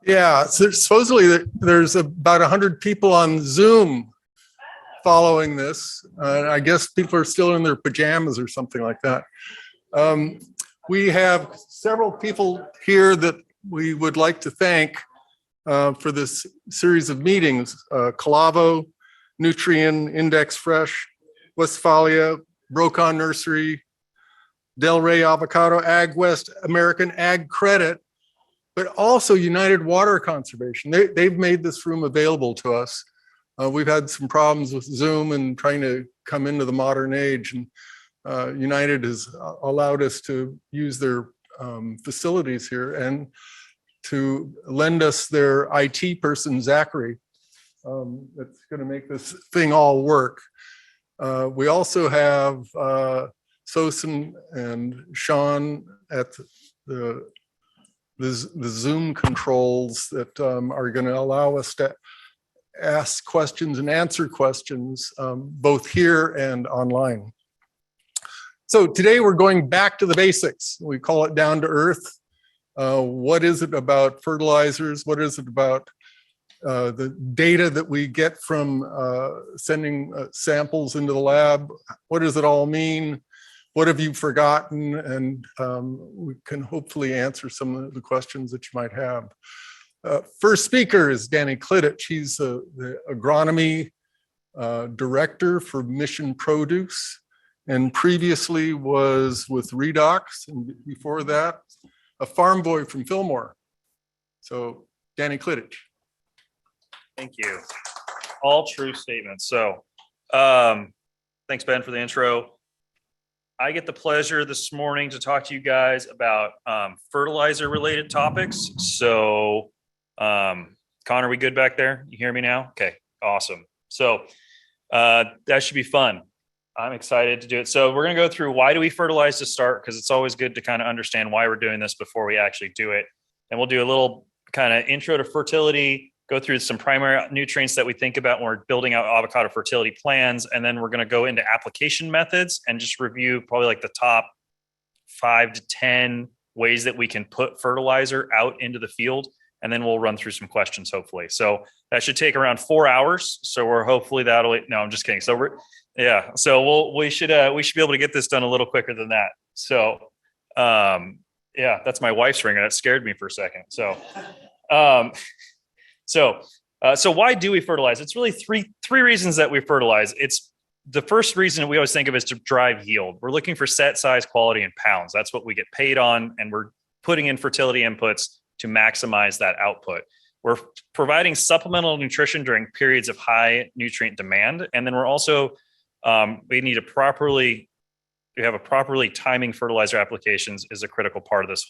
Yeah, so supposedly there's about 100 people on Zoom following this. I guess people are still in their pajamas or something like that. We have several people here that we would like to thank for this series of meetings. Calavo, Nutrien, Index Fresh, Westphalia, Brocon Nursery, Delray Avocado, Ag West, American Ag Credit, but also United Water Conservation. They've made this room available to us. We've had some problems with Zoom and trying to come into the modern age, and United has allowed us to use their facilities here and to lend us their IT person, Zachary, that's going to make this thing all work. We also have Sosen and Sean at the Zoom controls that are going to allow us to ask questions and answer questions both here and online. So today we're going back to the basics. We call it down to earth. What is it about fertilizers? What is it about the data that we get from sending samples into the lab? What does it all mean? What have you forgotten? And we can hopefully answer some of the questions that you might have. First speaker is Danny Klittich. He's the agronomy director for Mission Produce, and previously was with Redox, and before that, a farm boy from Fillmore. So Danny Klittich. Thank you. All true statements. So thanks, Ben, for the intro. I get the pleasure this morning to talk to you guys about fertilizer related topics. So Connor, we good back there? You hear me now? Okay, awesome. So that should be fun. I'm excited to do it. So we're going to go through why do we fertilize to start, because it's always good to kind of understand why we're doing this before we actually do it. And we'll do a little kind of intro to fertility, go through some primary nutrients that we think about when we're building out avocado fertility plans. And then we're going to go into application methods and just review probably like the top 5 to 10 ways that we can put fertilizer out into the field. And then we'll run through some questions, hopefully. So that should take around 4 hours. So we're hopefully no, I'm just kidding. So we should be able to get this done a little quicker than that. So yeah, that's my wife's ringer. That scared me for a second. So so why do we fertilize? It's really three reasons that we fertilize. It's the first reason we always think of is to drive yield. We're looking for set, size, quality, and pounds. That's what we get paid on, and we're putting in fertility inputs to maximize that output. We're providing supplemental nutrition during periods of high nutrient demand, and then we're also we have a properly timing fertilizer applications is a critical part of this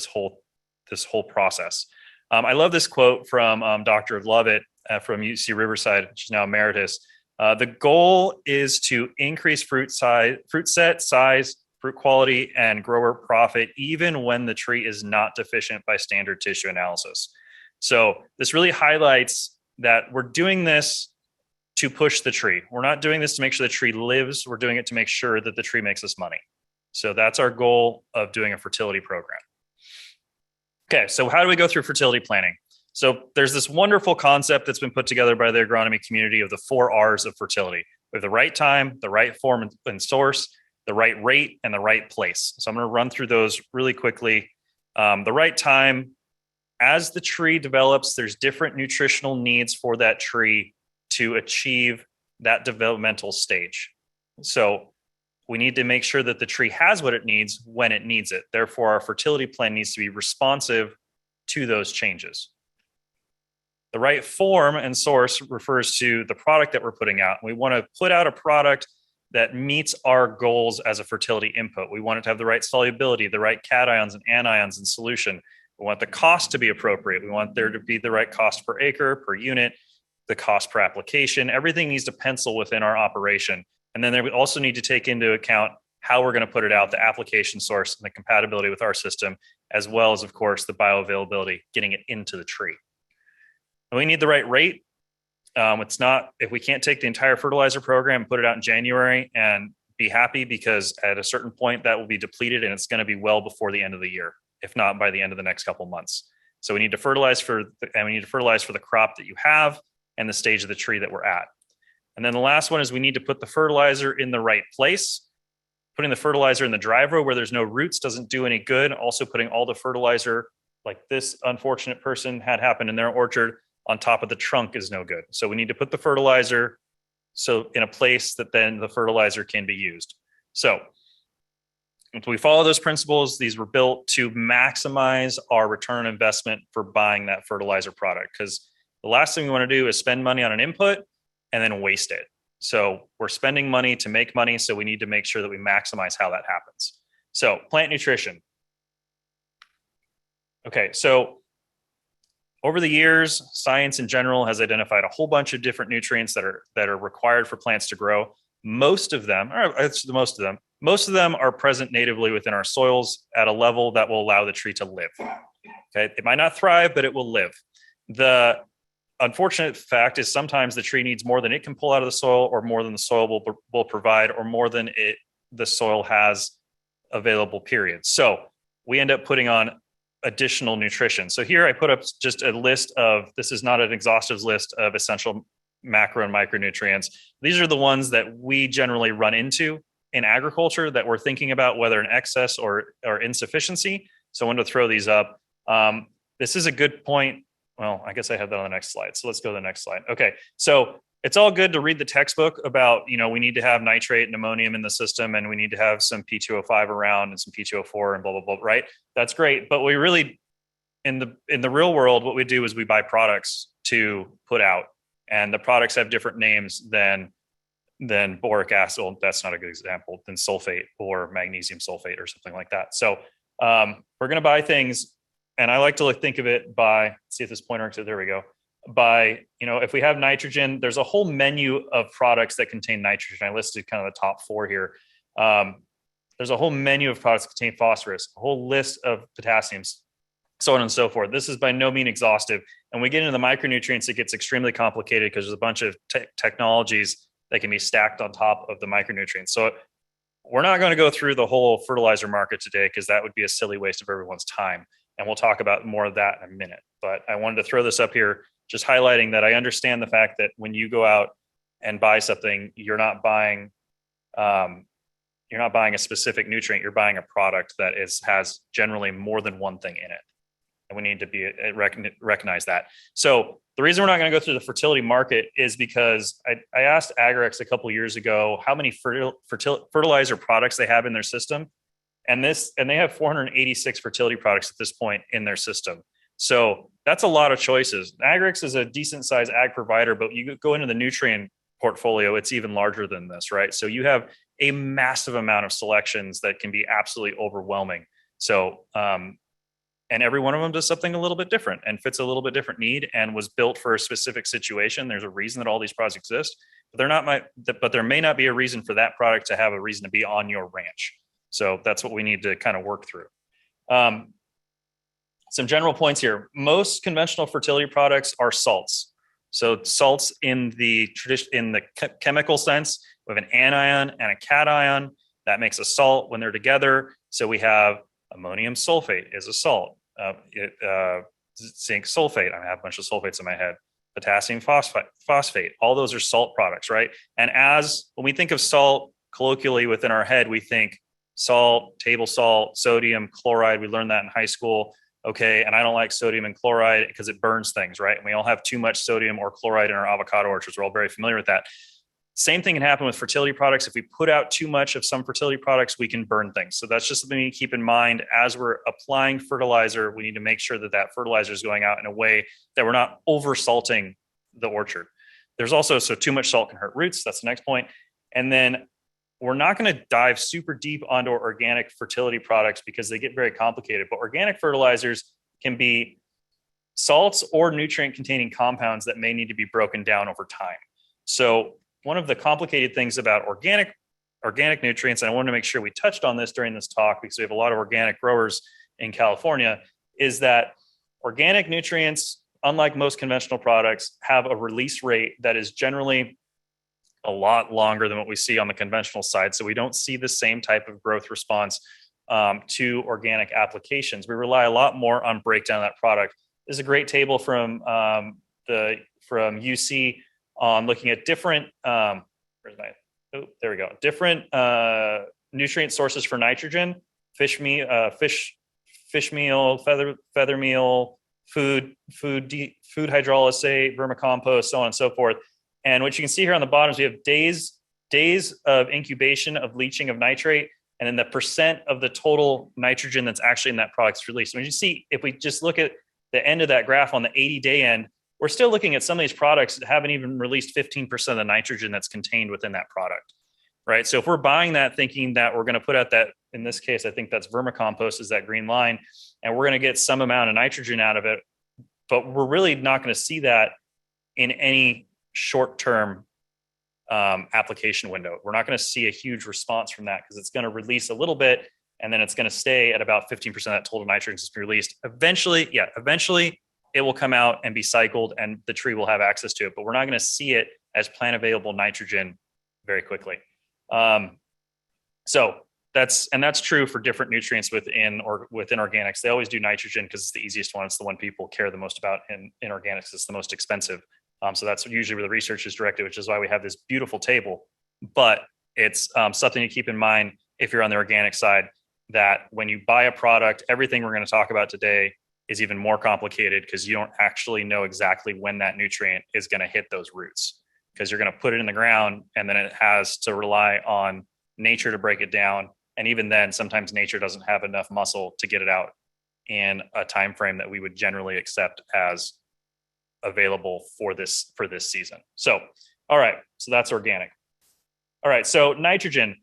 whole process. I love this quote from Dr. Lovett from UC Riverside. She's now emeritus. The goal is to increase fruit set, size, fruit quality, and grower profit, even when the tree is not deficient by standard tissue analysis. So this really highlights that we're doing this to push the tree. We're not doing this to make sure the tree lives. We're doing it to make sure that the tree makes us money. So that's our goal of doing a fertility program. Okay, so how do we go through fertility planning? So there's this wonderful concept that's been put together by the agronomy community of the 4 R's of fertility. We have the right time, the right form and source, the right rate, and the right place. So I'm going to run through those really quickly. The right time, as the tree develops, there's different nutritional needs for that tree to achieve that developmental stage. So we need to make sure that the tree has what it needs when it needs it. Therefore, our fertility plan needs to be responsive to those changes. The right form and source refers to the product that we're putting out. We want to put out a product that meets our goals as a fertility input. We want it to have the right solubility, the right cations and anions in solution. We want the cost to be appropriate. We want there to be the right cost per acre, per unit, the cost per application. Everything needs to pencil within our operation. And then we also need to take into account how we're going to put it out, the application source and the compatibility with our system, as well as, of course, the bioavailability, getting it into the tree. And we need the right rate. It's not, if we can't take the entire fertilizer program and put it out in January and be happy, because at a certain point that will be depleted and it's going to be well before the end of the year, if not by the end of the next couple of months. So we need to fertilize for the crop that you have and the stage of the tree that we're at. And then the last one is we need to put the fertilizer in the right place. Putting the fertilizer in the driveway where there's no roots doesn't do any good. Also putting all the fertilizer, like this unfortunate person had happened in their orchard, on top of the trunk is no good. So we need to put the fertilizer in a place that then the fertilizer can be used. So if we follow those principles, these were built to maximize our return on investment for buying that fertilizer product. Because the last thing we want to do is spend money on an input and then waste it. So we're spending money to make money. So we need to make sure that we maximize how that happens. So plant nutrition. Okay, so over the years, science in general has identified a whole bunch of different nutrients that are required for plants to grow. Most of them are present natively within our soils at a level that will allow the tree to live. Okay, it might not thrive, but it will live. The unfortunate fact is sometimes the tree needs more than it can pull out of the soil, or more than the soil will provide, or more than the soil has available, period. So we end up putting on additional nutrition. So here I put up just a list of, this is not an exhaustive list of essential macro and micronutrients. These are the ones that we generally run into in agriculture that we're thinking about, whether an excess or insufficiency. So I wanted to throw these up. This is a good point. Well, I guess I have that on the next slide. So let's go to the next slide. Okay. So it's all good to read the textbook about, we need to have nitrate and ammonium in the system, and we need to have some P2O5 around and some P2O4 and blah, blah, blah, right? That's great. But we really, in the real world, what we do is we buy products to put out, and the products have different names than boric acid. Well, that's not a good example, than sulfate or magnesium sulfate or something like that. So we're going to buy things. And I like to think of it by, see if this pointer, there we go. By, if we have nitrogen, there's a whole menu of products that contain nitrogen. I listed kind of the top 4 here. There's a whole menu of products that contain phosphorus, a whole list of potassiums, so on and so forth. This is by no means exhaustive. And we get into the micronutrients, it gets extremely complicated because there's a bunch of technologies that can be stacked on top of the micronutrients. So we're not going to go through the whole fertilizer market today, because that would be a silly waste of everyone's time. And we'll talk about more of that in a minute. But I wanted to throw this up here, just highlighting that I understand the fact that when you go out and buy something, you're not buying a specific nutrient. You're buying a product that has generally more than one thing in it, and we need to recognize that. So the reason we're not going to go through the fertility market is because I asked Agri-X a couple of years ago how many fertilizer products they have in their system. And they have 486 fertility products at this point in their system. So that's a lot of choices. Agri-X is a decent sized ag provider, but you go into the nutrient portfolio, it's even larger than this, right? So you have a massive amount of selections that can be absolutely overwhelming. So, and every one of them does something a little bit different and fits a little bit different need and was built for a specific situation. There's a reason that all these products exist, but there may not be a reason for that product to have a reason to be on your ranch. So that's what we need to kind of work through. Some general points here. Most conventional fertility products are salts. So salts in the chemical sense, we have an anion and a cation. That makes a salt when they're together. So we have ammonium sulfate is a salt. Zinc sulfate, I have a bunch of sulfates in my head. Potassium phosphate, all those are salt products, right? And when we think of salt colloquially within our head, we think salt, table salt, sodium, chloride. We learned that in high school. Okay. And I don't like sodium and chloride because it burns things, right? And we all have too much sodium or chloride in our avocado orchards. We're all very familiar with that. Same thing can happen with fertility products. If we put out too much of some fertility products, we can burn things. So that's just something we need to keep in mind as we're applying fertilizer. We need to make sure that fertilizer is going out in a way that we're not over salting the orchard. There's also, so too much salt can hurt roots. That's the next point. And then we're not going to dive super deep onto organic fertility products because they get very complicated, but organic fertilizers can be salts or nutrient containing compounds that may need to be broken down over time. So one of the complicated things about organic nutrients, and I wanted to make sure we touched on this during this talk because we have a lot of organic growers in California, is that organic nutrients, unlike most conventional products, have a release rate that is generally a lot longer than what we see on the conventional side. So we don't see the same type of growth response to organic applications. We rely a lot more on breakdown of that product. This is a great table from UC on looking at different, where's my, oh, there we go. Different nutrient sources for nitrogen, fish meal, feather meal, food hydrolysate, vermicompost, so on and so forth. And what you can see here on the bottom is we have days of incubation of leaching of nitrate, and then the percent of the total nitrogen that's actually in that product's released. When you see, if we just look at the end of that graph on the 80-day end, we're still looking at some of these products that haven't even released 15% of the nitrogen that's contained within that product, right? So if we're buying that thinking that we're going to put out that, in this case, I think that's vermicompost is that green line, and we're going to get some amount of nitrogen out of it, but we're really not going to see that in any short-term application window. We're not going to see a huge response from that because it's going to release a little bit, and then it's going to stay at about 15% of that total nitrogen that's been released. Eventually it will come out and be cycled and the tree will have access to it, but we're not going to see it as plant available nitrogen very quickly. So that's true for different nutrients within organics. They always do nitrogen because it's the easiest one. It's the one people care the most about in organics. It's the most expensive. So that's usually where the research is directed, which is why we have this beautiful table. But it's something to keep in mind if you're on the organic side, that when you buy a product, everything we're going to talk about today is even more complicated because you don't actually know exactly when that nutrient is going to hit those roots, because you're going to put it in the ground and then it has to rely on nature to break it down. And even then, sometimes nature doesn't have enough muscle to get it out in a time frame that we would generally accept as available for this season. So, all right, so that's organic. All right, so nitrogen.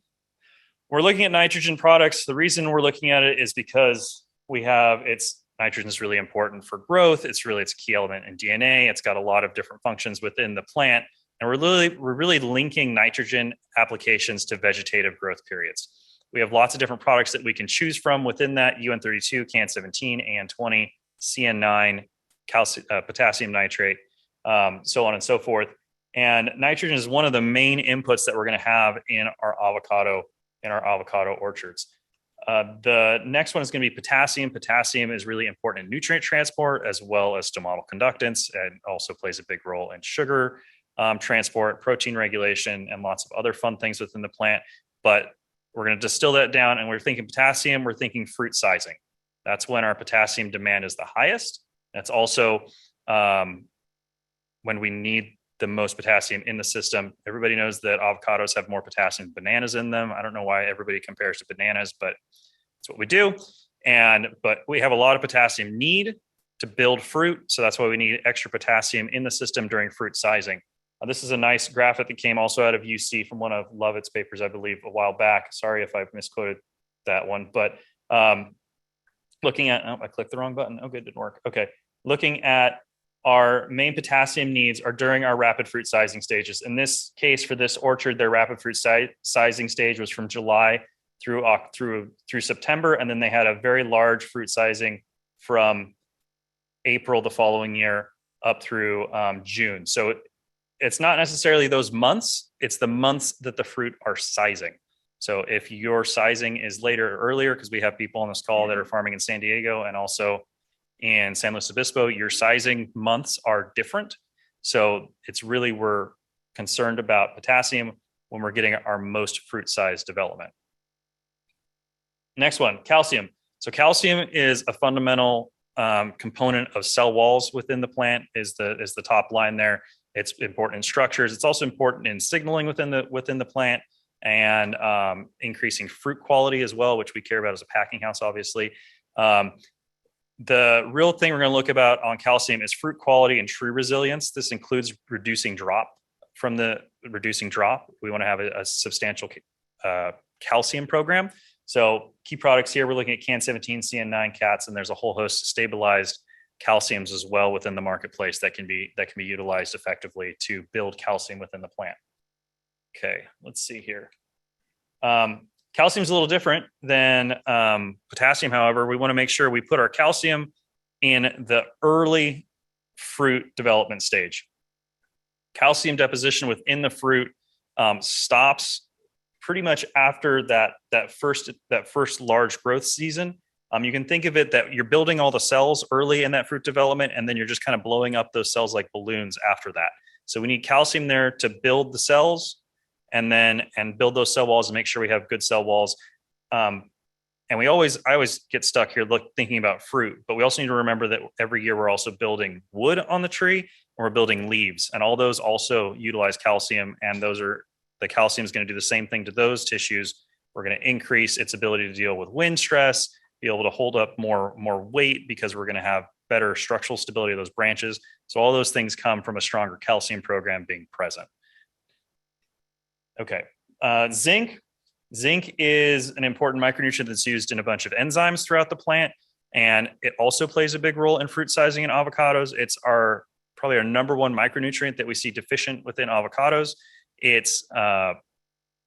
We're looking at nitrogen products. The reason we're looking at it is because nitrogen is really important for growth. It's a key element in DNA. It's got a lot of different functions within the plant. And we're really linking nitrogen applications to vegetative growth periods. We have lots of different products that we can choose from within that: UN32, CAN17, AN20, CN9, potassium nitrate, so on and so forth. And nitrogen is one of the main inputs that we're going to have in our avocado orchards. The next one is going to be potassium. Potassium is really important in nutrient transport as well as stomatal conductance, and also plays a big role in sugar transport, protein regulation, and lots of other fun things within the plant. But we're going to distill that down, and we're thinking potassium, we're thinking fruit sizing. That's when our potassium demand is the highest. That's also when we need the most potassium in the system. Everybody knows that avocados have more potassium than bananas in them. I don't know why everybody compares to bananas, but it's what we do. But we have a lot of potassium need to build fruit. So that's why we need extra potassium in the system during fruit sizing. This is a nice graphic that came also out of UC from one of Lovett's papers, I believe, a while back. Sorry if I've misquoted that one, but looking at, I clicked the wrong button. Okay, it didn't work. Okay. Looking at our main potassium needs are during our rapid fruit sizing stages. In this case, for this orchard, their rapid fruit sizing stage was from July through September. And then they had a very large fruit sizing from April the following year up through June. So it's not necessarily those months, it's the months that the fruit are sizing. So if your sizing is later or earlier, because we have people on this call that are farming in San Diego and also in San Luis Obispo, your sizing months are different. So it's really, we're concerned about potassium when we're getting our most fruit size development. Next one, calcium. So calcium is a fundamental component of cell walls within the plant, is the top line there. It's important in structures. It's also important in signaling within the plant, and increasing fruit quality as well, which we care about as a packing house, obviously. The real thing we're going to look about on calcium is fruit quality and tree resilience. This includes reducing drop. We want to have a substantial calcium program. So key products here, we're looking at CAN17, CN9, CATs, and there's a whole host of stabilized calciums as well within the marketplace that can be utilized effectively to build calcium within the plant. Okay, let's see here. Calcium is a little different than potassium. However, we want to make sure we put our calcium in the early fruit development stage. Calcium deposition within the fruit stops pretty much after that first large growth season. You can think of it that you're building all the cells early in that fruit development, and then you're just kind of blowing up those cells like balloons after that. So we need calcium there to build the cells and build those cell walls and make sure we have good cell walls. And I always get stuck here thinking about fruit, but we also need to remember that every year we're also building wood on the tree, and we're building leaves, and all those also utilize calcium, and the calcium is going to do the same thing to those tissues. We're going to increase its ability to deal with wind stress, be able to hold up more weight because we're going to have better structural stability of those branches. So all those things come from a stronger calcium program being present. Okay, zinc. Zinc is an important micronutrient that's used in a bunch of enzymes throughout the plant, and it also plays a big role in fruit sizing and avocados. It's probably our number one micronutrient that we see deficient within avocados. It's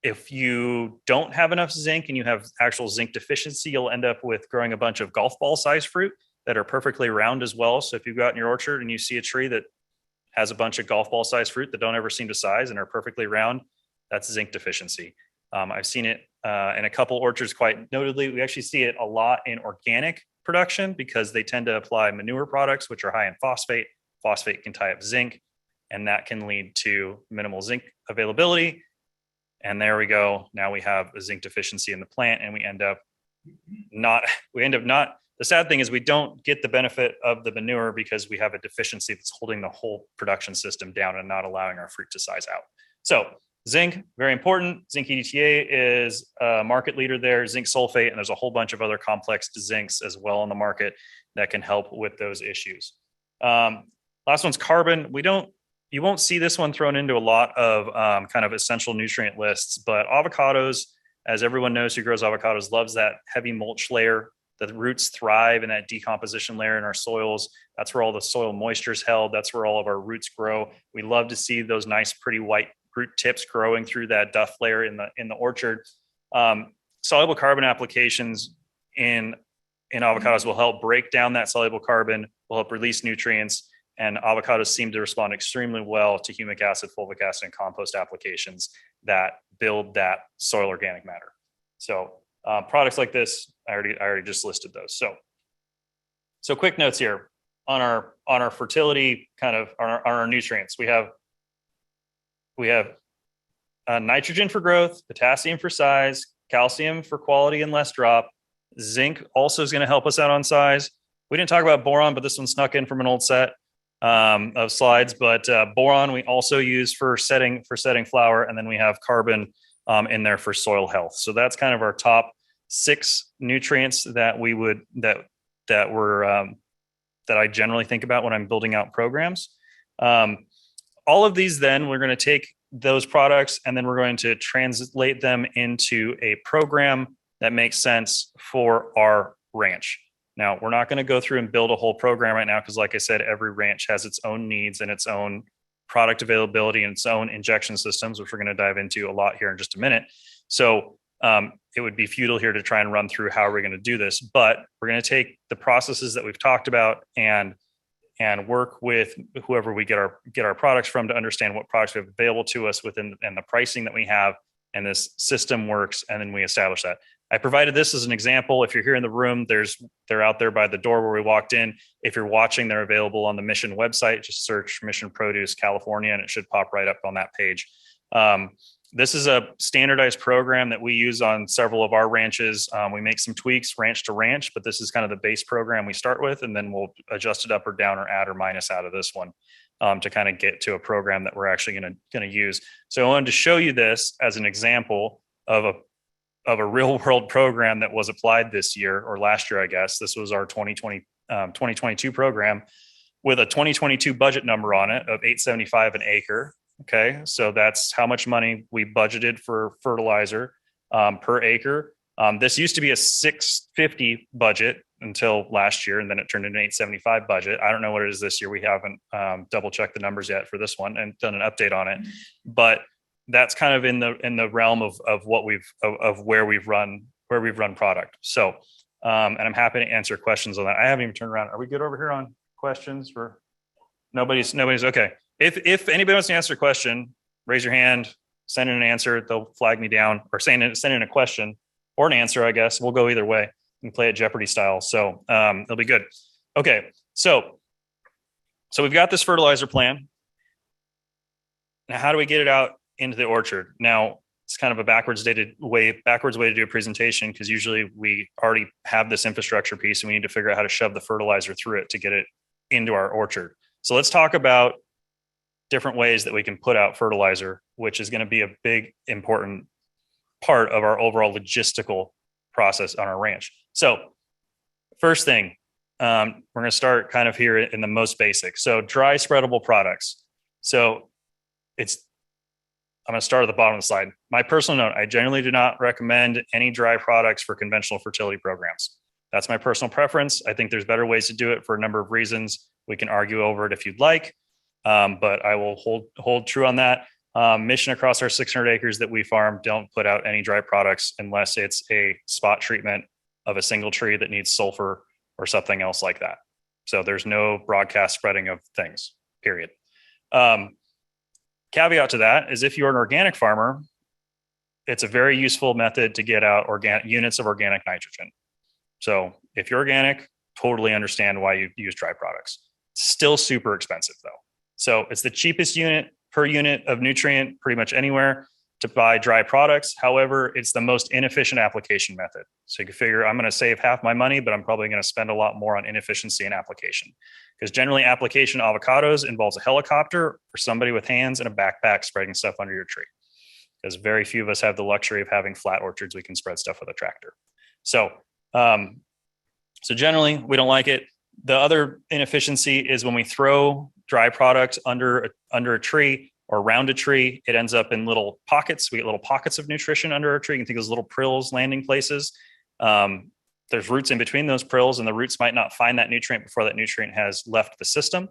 if you don't have enough zinc and you have actual zinc deficiency, you'll end up with growing a bunch of golf ball size fruit that are perfectly round as well. So if you go out in your orchard and you see a tree that has a bunch of golf ball size fruit that don't ever seem to size and are perfectly round, that's zinc deficiency. I've seen it in a couple orchards quite notably. We actually see it a lot in organic production because they tend to apply manure products, which are high in phosphate. Phosphate can tie up zinc, and that can lead to minimal zinc availability. And there we go. Now we have a zinc deficiency in the plant, and we end up not, the sad thing is we don't get the benefit of the manure because we have a deficiency that's holding the whole production system down and not allowing our fruit to size out. So zinc, very important. Zinc EDTA is a market leader there, zinc sulfate, and there's a whole bunch of other complex zincs as well on the market that can help with those issues. Last one's carbon. You won't see this one thrown into a lot of kind of essential nutrient lists, but avocados, as everyone knows who grows avocados, loves that heavy mulch layer. The roots thrive in that decomposition layer in our soils. That's where all the soil moisture is held. That's where all of our roots grow. We love to see those nice, pretty white root tips growing through that duff layer in the orchard. Soluble carbon applications in avocados will help break down that soluble carbon, will help release nutrients. And avocados seem to respond extremely well to humic acid, fulvic acid, and compost applications that build that soil organic matter. So products like this, I already just listed those. So quick notes here on our fertility, kind of on our nutrients. We have nitrogen for growth, potassium for size, calcium for quality and less drop. Zinc also is going to help us out on size. We didn't talk about boron, but this one snuck in from an old set of slides. But boron we also use for setting flower, and then we have carbon in there for soil health. So that's kind of our top 6 nutrients that I generally think about when I'm building out programs. All of these, then we're going to take those products and then we're going to translate them into a program that makes sense for our ranch. Now, we're not going to go through and build a whole program right now because, like I said, every ranch has its own needs and its own product availability and its own injection systems, which we're going to dive into a lot here in just a minute. So it would be futile here to try and run through how we're going to do this, but we're going to take the processes that we've talked about and work with whoever we get our products from to understand what products we have available to us within and the pricing that we have, and this system works, and then we establish that. I provided this as an example. If you're here in the room, they're out there by the door where we walked in. If you're watching, they're available on the Mission website. Just search Mission Produce California, and it should pop right up on that page. This is a standardized program that we use on several of our ranches. We make some tweaks ranch to ranch, but this is kind of the base program we start with, and then we'll adjust it up or down or add or minus out of this one to kind of get to a program that we're actually going to use. So I wanted to show you this as an example of a real world program that was applied this year or last year, I guess. This was our 2022 program with a 2022 budget number on it of $875 an acre. Okay, so that's how much money we budgeted for fertilizer per acre. This used to be a $650 budget until last year, and then it turned into an $875 budget. I don't know what it is this year. We haven't double checked the numbers yet for this one and done an update on it, but that's kind of in the realm of where we've run product. So, and I'm happy to answer questions on that. I haven't even turned around. Are we good over here on questions? For nobody's okay. If anybody wants to answer a question, raise your hand, send in an answer. They'll flag me down, or send in a question or an answer, I guess. We'll go either way. and play it Jeopardy style. So it'll be good. Okay, so we've got this fertilizer plan. Now, how do we get it out into the orchard? Now, it's kind of a backwards way to do a presentation, because usually we already have this infrastructure piece and we need to figure out how to shove the fertilizer through it to get it into our orchard. So let's talk about different ways that we can put out fertilizer, which is going to be a big, important part of our overall logistical process on our ranch. So first thing, we're going to start kind of here in the most basic. So dry spreadable products. So I'm going to start at the bottom of the slide. My personal note, I generally do not recommend any dry products for conventional fertility programs. That's my personal preference. I think there's better ways to do it for a number of reasons. We can argue over it if you'd like, but I will hold true on that. Mission across our 600 acres that we farm, don't put out any dry products unless it's a spot treatment of a single tree that needs sulfur or something else like that. So there's no broadcast spreading of things, period. Caveat to that is if you're an organic farmer, it's a very useful method to get out units of organic nitrogen. So if you're organic, totally understand why you use dry products. It's still super expensive though. So it's the cheapest unit per unit of nutrient pretty much anywhere to buy dry products. However, it's the most inefficient application method. So you can figure I'm going to save half my money, but I'm probably going to spend a lot more on inefficiency and application. Because generally application of avocados involves a helicopter or somebody with hands and a backpack spreading stuff under your tree. Because very few of us have the luxury of having flat orchards. We can spread stuff with a tractor. So generally we don't like it. The other inefficiency is when we throw dry product under a tree or around a tree, it ends up in little pockets. We get little pockets of nutrition under our tree. You can think of those little prills, landing places. There's roots in between those prills, and the roots might not find that nutrient before that nutrient has left the system.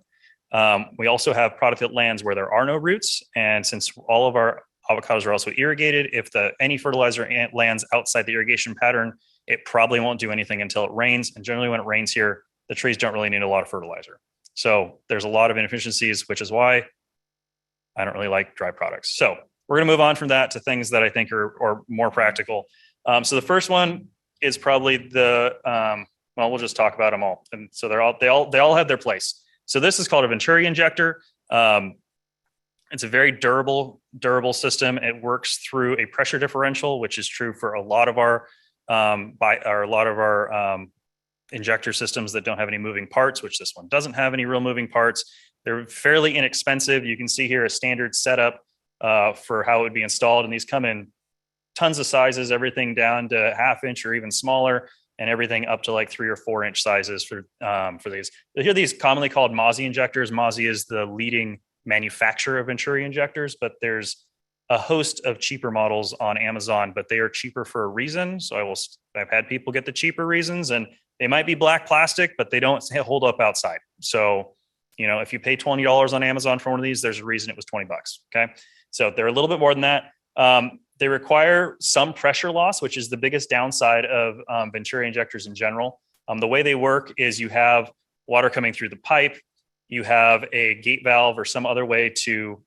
We also have product lands where there are no roots. And since all of our avocados are also irrigated, if any fertilizer lands outside the irrigation pattern, it probably won't do anything until it rains. And generally when it rains here, the trees don't really need a lot of fertilizer. So there's a lot of inefficiencies, which is why I don't really like dry products. So we're going to move on from that to things that I think are more practical. So the first one is probably we'll just talk about them all. And so they all have their place. So this is called a venturi injector. It's a very durable system. It works through a pressure differential, which is true for a lot of our injector systems that don't have any moving parts, which this one doesn't have any real moving parts. They're fairly inexpensive. You can see here a standard setup for how it would be installed. And these come in tons of sizes, everything down to 1/2 inch or even smaller, and everything up to like 3 or 4 inch sizes for these. You'll hear these commonly called Mozzie injectors. Mozzie is the leading manufacturer of venturi injectors, but there's a host of cheaper models on Amazon, but they are cheaper for a reason. So I've had people get the cheaper reasons, and they might be black plastic, but they don't hold up outside. So, if you pay $20 on Amazon for one of these, there's a reason it was $20. Okay. So they're a little bit more than that. They require some pressure loss, which is the biggest downside of venturi injectors in general. The way they work is you have water coming through the pipe, you have a gate valve or some other way to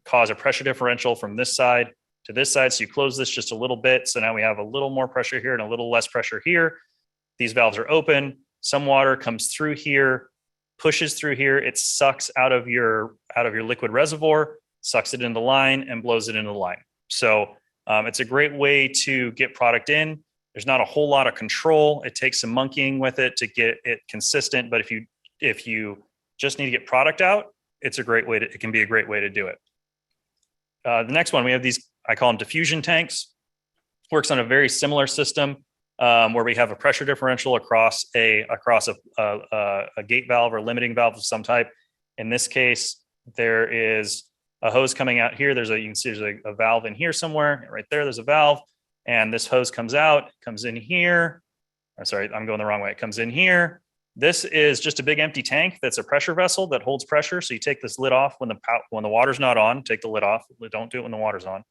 cause a pressure differential from this side to this side. So you close this just a little bit. So now we have a little more pressure here and a little less pressure here. These valves are open. Some water comes through here, pushes through here. It sucks out of your liquid reservoir, sucks it into the line and blows it into the line. So it's a great way to get product in. There's not a whole lot of control. It takes some monkeying with it to get it consistent. But if you just need to get product out, it can be a great way to do it. The next one, we have these, I call them diffusion tanks. Works on a very similar system where we have a pressure differential across a gate valve or limiting valve of some type. In this case, there is a hose coming out here. You can see there's a valve in here somewhere. Right there, there's a valve. And this hose comes out, comes in here. I'm sorry, I'm going the wrong way. It comes in here. This is just a big empty tank that's a pressure vessel that holds pressure. So you take this lid off when the water's not on, take the lid off. Don't do it when the water's on.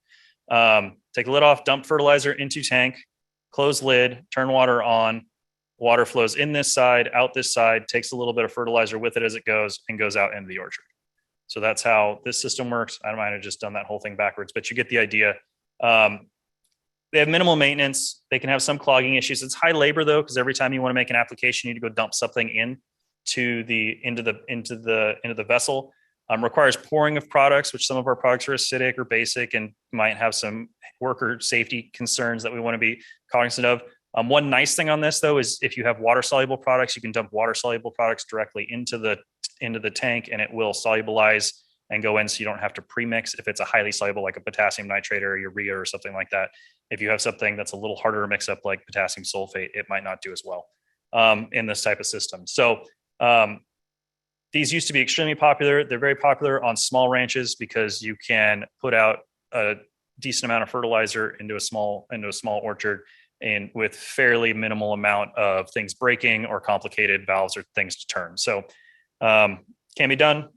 Take the lid off, dump fertilizer into tank, close lid, turn water on. Water flows in this side, out this side, takes a little bit of fertilizer with it as it goes and goes out into the orchard. So that's how this system works. I might have just done that whole thing backwards, but you get the idea. They have minimal maintenance. They can have some clogging issues. It's high labor though, because every time you want to make an application, you need to go dump something into the vessel. Requires pouring of products, which some of our products are acidic or basic and might have some worker safety concerns that we want to be cognizant of. One nice thing on this though is if you have water soluble products, you can dump water soluble products directly into the tank and it will solubilize and go in, so you don't have to pre-mix if it's a highly soluble like a potassium nitrate or urea or something like that. If you have something that's a little harder to mix up like potassium sulfate, it might not do as well in this type of system. So these used to be extremely popular. They're very popular on small ranches because you can put out a decent amount of fertilizer into a small orchard and with fairly minimal amount of things breaking or complicated valves or things to turn. So can be done.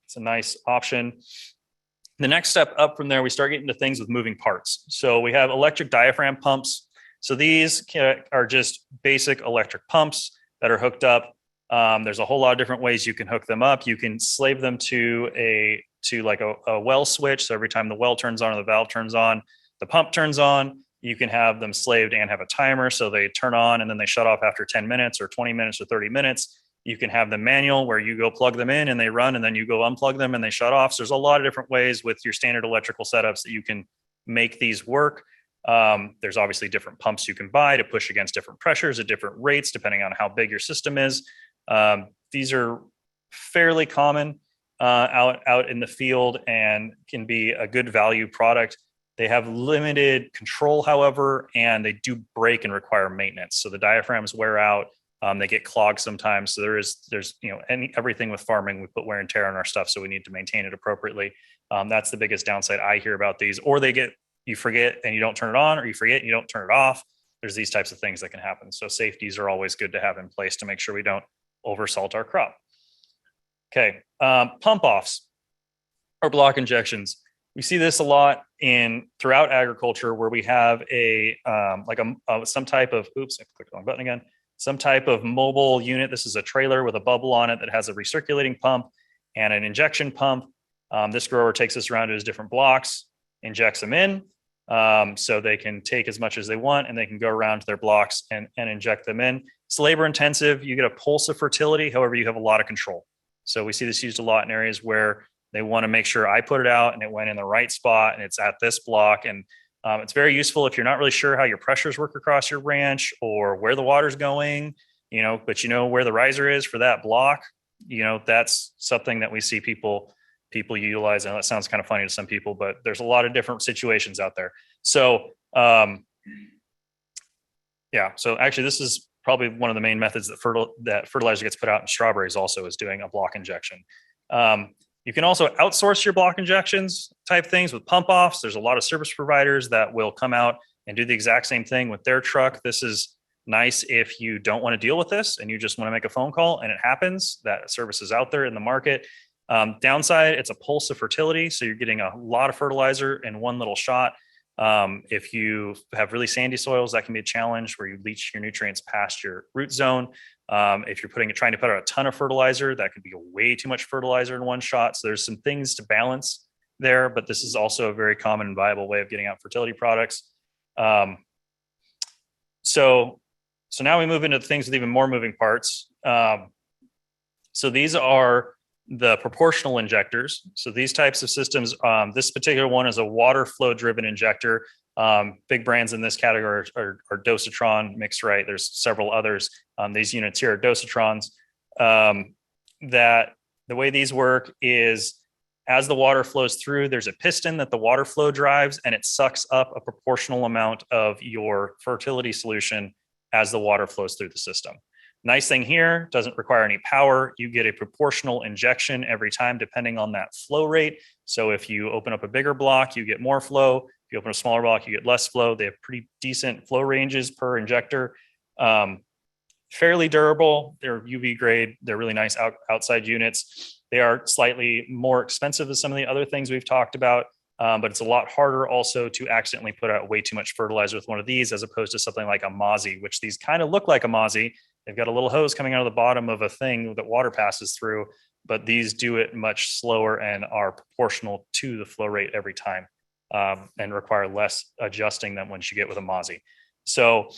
It's a nice option. The next step up from there, we start getting into things with moving parts. So we have electric diaphragm pumps. So these are just basic electric pumps that are hooked up. There's a whole lot of different ways you can hook them up. You can slave them to a well switch. So every time the well turns on or the valve turns on, the pump turns on. You can have them slaved and have a timer. So they turn on and then they shut off after 10 minutes or 20 minutes or 30 minutes. You can have them manual where you go plug them in and they run and then you go unplug them and they shut off. So there's a lot of different ways with your standard electrical setups that you can make these work. There's obviously different pumps you can buy to push against different pressures at different rates, depending on how big your system is. These are fairly common out in the field and can be a good value product. They have limited control, however, and they do break and require maintenance. So the diaphragms wear out. They get clogged sometimes. So there's everything with farming, we put wear and tear on our stuff, so we need to maintain it appropriately. That's the biggest downside I hear about these. Or you forget and you don't turn it on, or you forget and you don't turn it off. There's these types of things that can happen. So safeties are always good to have in place to make sure we don't oversalt our crop. Okay, pump offs or block injections. We see this a lot throughout agriculture where we have some type of, oops, I clicked the wrong button again. Some type of mobile unit. This is a trailer with a bubble on it that has a recirculating pump and an injection pump. This grower takes this around to his different blocks, injects them in, so they can take as much as they want and they can go around to their blocks and inject them in. It's labor intensive. You get a pulse of fertility. However, you have a lot of control. So we see this used a lot in areas where they want to make sure I put it out and it went in the right spot and it's at this block. And it's very useful if you're not really sure how your pressures work across your ranch or where the water's going, but where the riser is for that block. That's something that we see people utilize. And that sounds kind of funny to some people, but there's a lot of different situations out there. So, so actually this is probably one of the main methods that fertilizer gets put out in strawberries also is doing a block injection. You can also outsource your block injections type things with pump offs. There's a lot of service providers that will come out and do the exact same thing with their truck. This is nice if you don't want to deal with this and you just want to make a phone call and it happens. That service is out there in the market. Downside, it's a pulse of fertility. So you're getting a lot of fertilizer in one little shot. If you have really sandy soils, that can be a challenge where you leach your nutrients past your root zone. If you're trying to put out a ton of fertilizer, that could be way too much fertilizer in one shot. So there's some things to balance there, but this is also a very common and viable way of getting out fertility products. So now we move into things with even more moving parts. So these are the proportional injectors. So these types of systems, this particular one is a water flow driven injector. Big brands in this category are Dosatron, Mixed Right. There's several others. These units here are Dosatrons. That the way these work is as the water flows through, there's a piston that the water flow drives and it sucks up a proportional amount of your fertility solution as the water flows through the system. Nice thing here, doesn't require any power. You get a proportional injection every time depending on that flow rate. So if you open up a bigger block, you get more flow. If you open a smaller block, you get less flow. They have pretty decent flow ranges per injector. Fairly durable. They're UV grade. They're really nice outside units. They are slightly more expensive than some of the other things we've talked about, but it's a lot harder also to accidentally put out way too much fertilizer with one of these as opposed to something like a Mozzie, which these kind of look like a Mozzie. They've got a little hose coming out of the bottom of a thing that water passes through, but these do it much slower and are proportional to the flow rate every time. and require less adjusting than once you get with a Mozzie. So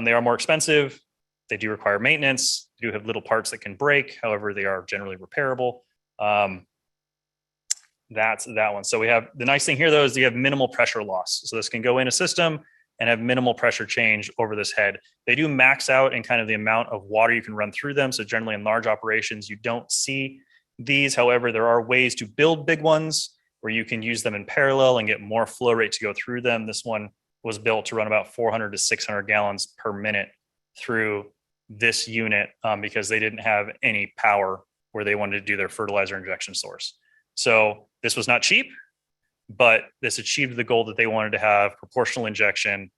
they are more expensive. They do require maintenance. They do have little parts that can break. However, they are generally repairable. That's that one. So we have the nice thing here though is you have minimal pressure loss. So this can go in a system and have minimal pressure change over this head. They do max out in kind of the amount of water you can run through them. So generally in large operations, you don't see these. However, there are ways to build big ones where you can use them in parallel and get more flow rate to go through them. This one was built to run about 400 to 600 gallons per minute through this unit because they didn't have any power where they wanted to do their fertilizer injection source. So this was not cheap, but this achieved the goal that they wanted to have proportional injection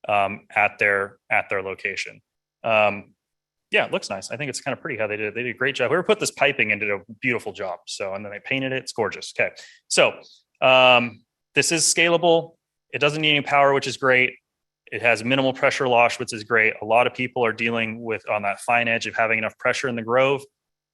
at their location. Yeah, it looks nice. I think it's kind of pretty how they did it. They did a great job. Whoever put this piping in did a beautiful job. So, and then they painted it. It's gorgeous. Okay. So this is scalable. It doesn't need any power, which is great. It has minimal pressure loss, which is great. A lot of people are dealing with on that fine edge of having enough pressure in the grove.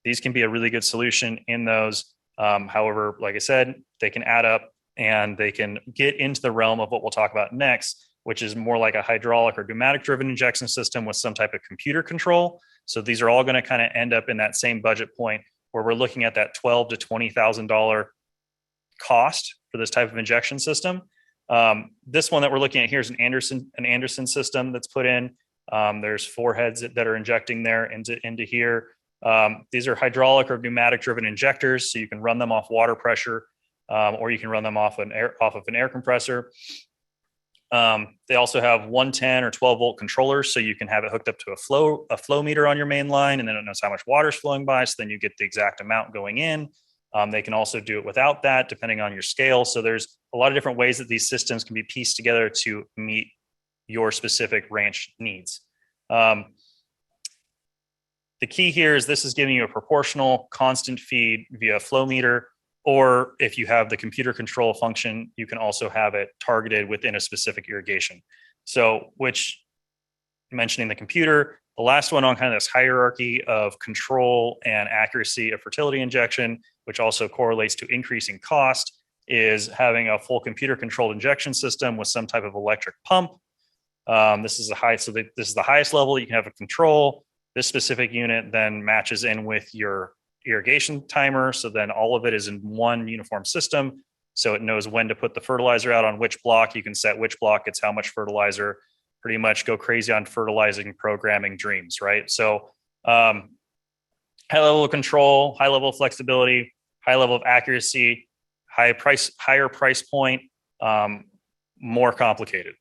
These can be a really good solution in those. However, like I said, they can add up and they can get into the realm of what we'll talk about next, which is more like a hydraulic or pneumatic driven injection system with some type of computer control. So these are all going to kind of end up in that same budget point where we're looking at that $12,000 to $20,000 cost for this type of injection system. This one that we're looking at here is an Anderson system that's put in. There's 4 heads that are injecting there into here. These are hydraulic or pneumatic driven injectors, so you can run them off water pressure, or you can run them off of an air compressor. They also have 110 or 12 volt controllers, so you can have it hooked up to a flow meter on your main line, and then it knows how much water is flowing by, so then you get the exact amount going in. They can also do it without that, depending on your scale. So there's a lot of different ways that these systems can be pieced together to meet your specific ranch needs. The key here is this is giving you a proportional constant feed via flow meter, or if you have the computer control function, you can also have it targeted within a specific irrigation. So, which mentioning the computer, the last one on kind of this hierarchy of control and accuracy of fertility injection, which also correlates to increasing cost, is having a full computer controlled injection system with some type of electric pump. This is this is the highest level you can have a control. This specific unit then matches in with your irrigation timer. So then all of it is in one uniform system. So it knows when to put the fertilizer out on which block. You can set which block gets how much fertilizer, pretty much go crazy on fertilizing programming dreams, right? So high level of control, high level of flexibility, high level of accuracy, higher price point, more complicated.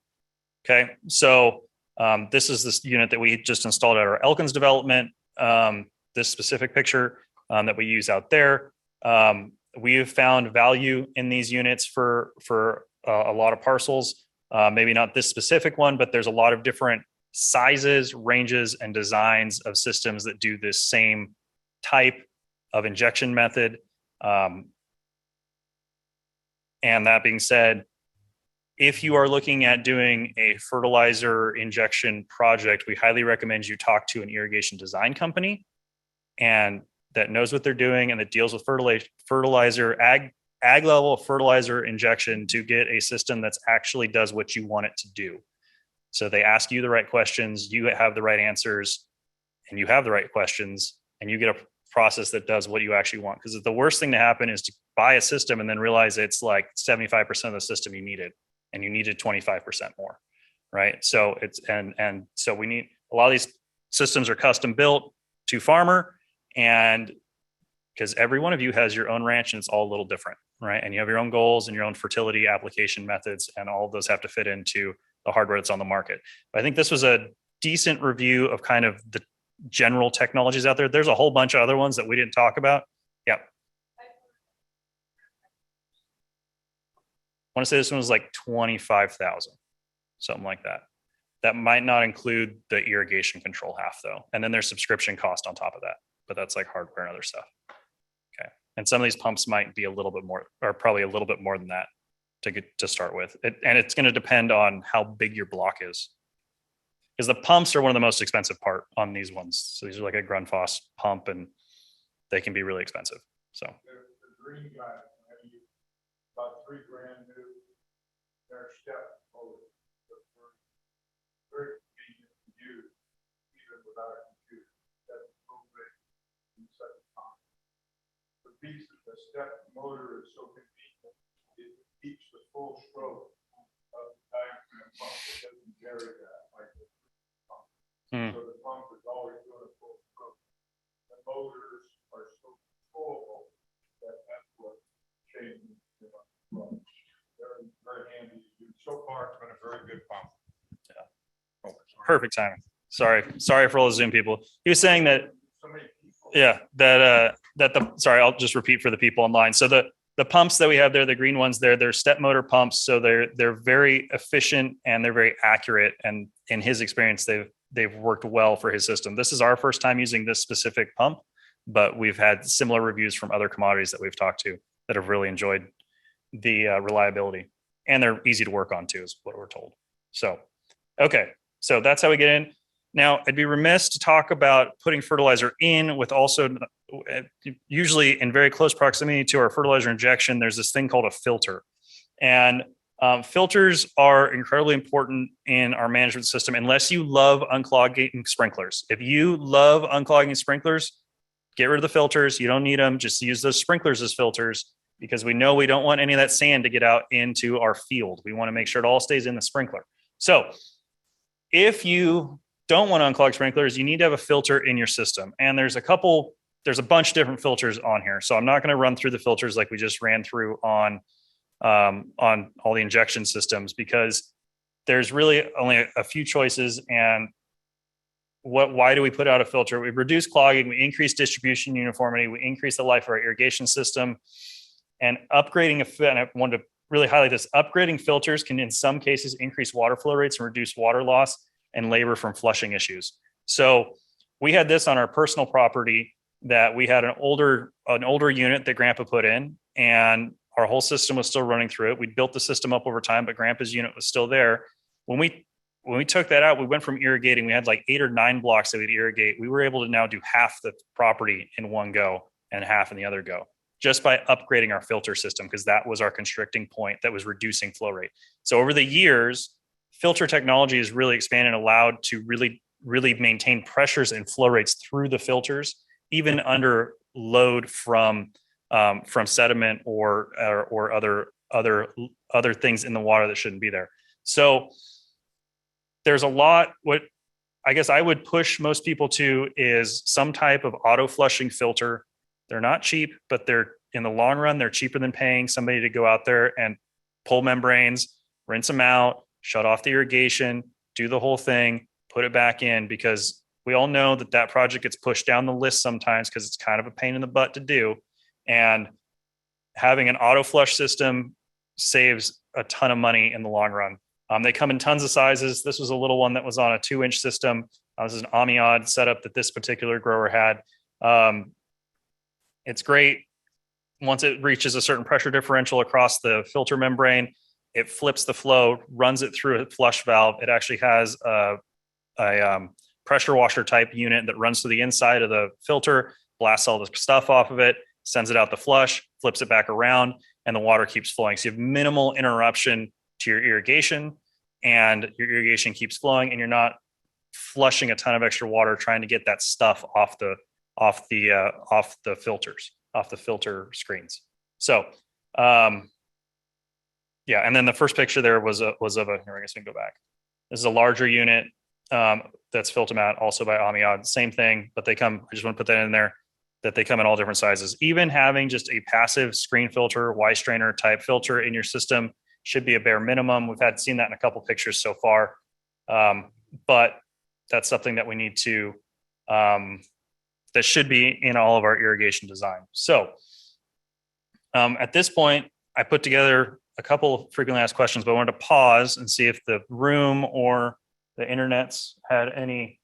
Okay. So this is this unit that we just installed at our Elkins development. This specific picture that we use out there. We have found value in these units for a lot of parcels. Maybe not this specific one, but there's a lot of different sizes, ranges, and designs of systems that do this same type of injection method. And that being said, if you are looking at doing a fertilizer injection project, we highly recommend you talk to an irrigation design company and that knows what they're doing and that deals with fertilizer, ag level fertilizer injection to get a system that's actually does what you want it to do. So they ask you the right questions, you have the right answers, and you have the right questions, and you get a process that does what you actually want. Because the worst thing to happen is to buy a system and then realize it's like 75% of the system you needed, and you needed 25% more, right? So it's and so we need a lot of these systems are custom built to farmer, and because every one of you has your own ranch and it's all a little different, right? And you have your own goals and your own fertility application methods, and all of those have to fit into the hardware that's on the market. But I think this was a decent review of kind of the general technologies out there. There's a whole bunch of other ones that we didn't talk about. Yeah. I want to say this one was like 25,000, something like that. That might not include the irrigation control half though. And then there's subscription cost on top of that, but that's like hardware and other stuff. Okay. And some of these pumps might be a little bit more, or probably a little bit more than that to start with. And it's going to depend on how big your block is. Because the pumps are one of the most expensive part on these ones. So these are like a Grundfos pump and they can be really expensive. So. The green guy, about $3,000 new. They're step motors. They're very convenient to use, even without a computer. That's moving inside the pump. The reason the step motor is so convenient, it keeps the full stroke of the diaphragm pump. It doesn't vary that like the pump. So the pump is always doing a full stroke. The motors are so controllable that that's what changes the pump. Very, very handy to use. So far, it's been a very good pump. Yeah. Perfect timing. Sorry for all the Zoom people. He was saying that, So many people. yeah, sorry, I'll just repeat for the people online. So the pumps that we have there, the green ones there, they're step motor pumps. So they're very efficient and they're very accurate. And in his experience, they've worked well for his system. This is our first time using this specific pump, but we've had similar reviews from other commodities that we've talked to that have really enjoyed the reliability, and they're easy to work on too, is what we're told. So, okay. So that's how we get in. Now, I'd be remiss to talk about putting fertilizer in with also usually in very close proximity to our fertilizer injection, there's this thing called a filter. And filters are incredibly important in our management system, unless you love unclogging sprinklers. If you love unclogging sprinklers, get rid of the filters. You don't need them. Just use those sprinklers as filters, because we know we don't want any of that sand to get out into our field. We want to make sure it all stays in the sprinkler. So if you don't want to unclog sprinklers, you need to have a filter in your system. And there's a bunch of different filters on here. So I'm not going to run through the filters like we just ran through on all the injection systems, because there's really only a few choices. And why do we put out a filter? We reduce clogging, we increase distribution uniformity, we increase the life of our irrigation system. And upgrading, and I wanted to really highlight this, upgrading filters can in some cases increase water flow rates and reduce water loss and labor from flushing issues. So we had this on our personal property, that we had an older unit that Grandpa put in, and our whole system was still running through it. We built the system up over time, but Grandpa's unit was still there. When we took that out, we went from irrigating, we had like 8 or 9 blocks that we'd irrigate. We were able to now do half the property in one go and half in the other go, just by upgrading our filter system, because that was our constricting point that was reducing flow rate. So over the years, filter technology has really expanded and allowed to really, really maintain pressures and flow rates through the filters, even under load from sediment or other things in the water that shouldn't be there. So there's a lot. What I guess I would push most people to is some type of auto flushing filter. They're not cheap, but they're, in the long run, they're cheaper than paying somebody to go out there and pull membranes, rinse them out, shut off the irrigation, do the whole thing, put it back in, because we all know that project gets pushed down the list sometimes because it's kind of a pain in the butt to do. And having an auto flush system saves a ton of money in the long run. They come in tons of sizes. This was a little one that was on a 2-inch system. This is an Amiod setup that this particular grower had. It's great. Once it reaches a certain pressure differential across the filter membrane, it flips the flow, runs it through a flush valve. It actually has a pressure washer type unit that runs to the inside of the filter, blasts all the stuff off of it, sends it out the flush, flips it back around, and the water keeps flowing. So you have minimal interruption to your irrigation, and your irrigation keeps flowing, and you're not flushing a ton of extra water trying to get that stuff off the filters, off the filter screens. So, yeah. And then the first picture there was of a, here, I guess we can go back. This is a larger unit that's Filtomat, also by Amiod. Same thing, but they come, I just want to put that in there, that they come in all different sizes. Even having just a passive screen filter, Y strainer type filter in your system should be a bare minimum. We've seen that in a couple pictures so far. But that's something that we need to, that should be in all of our irrigation design. So at this point, I put together a couple of frequently asked questions, but I wanted to pause and see if the room or the internet's had any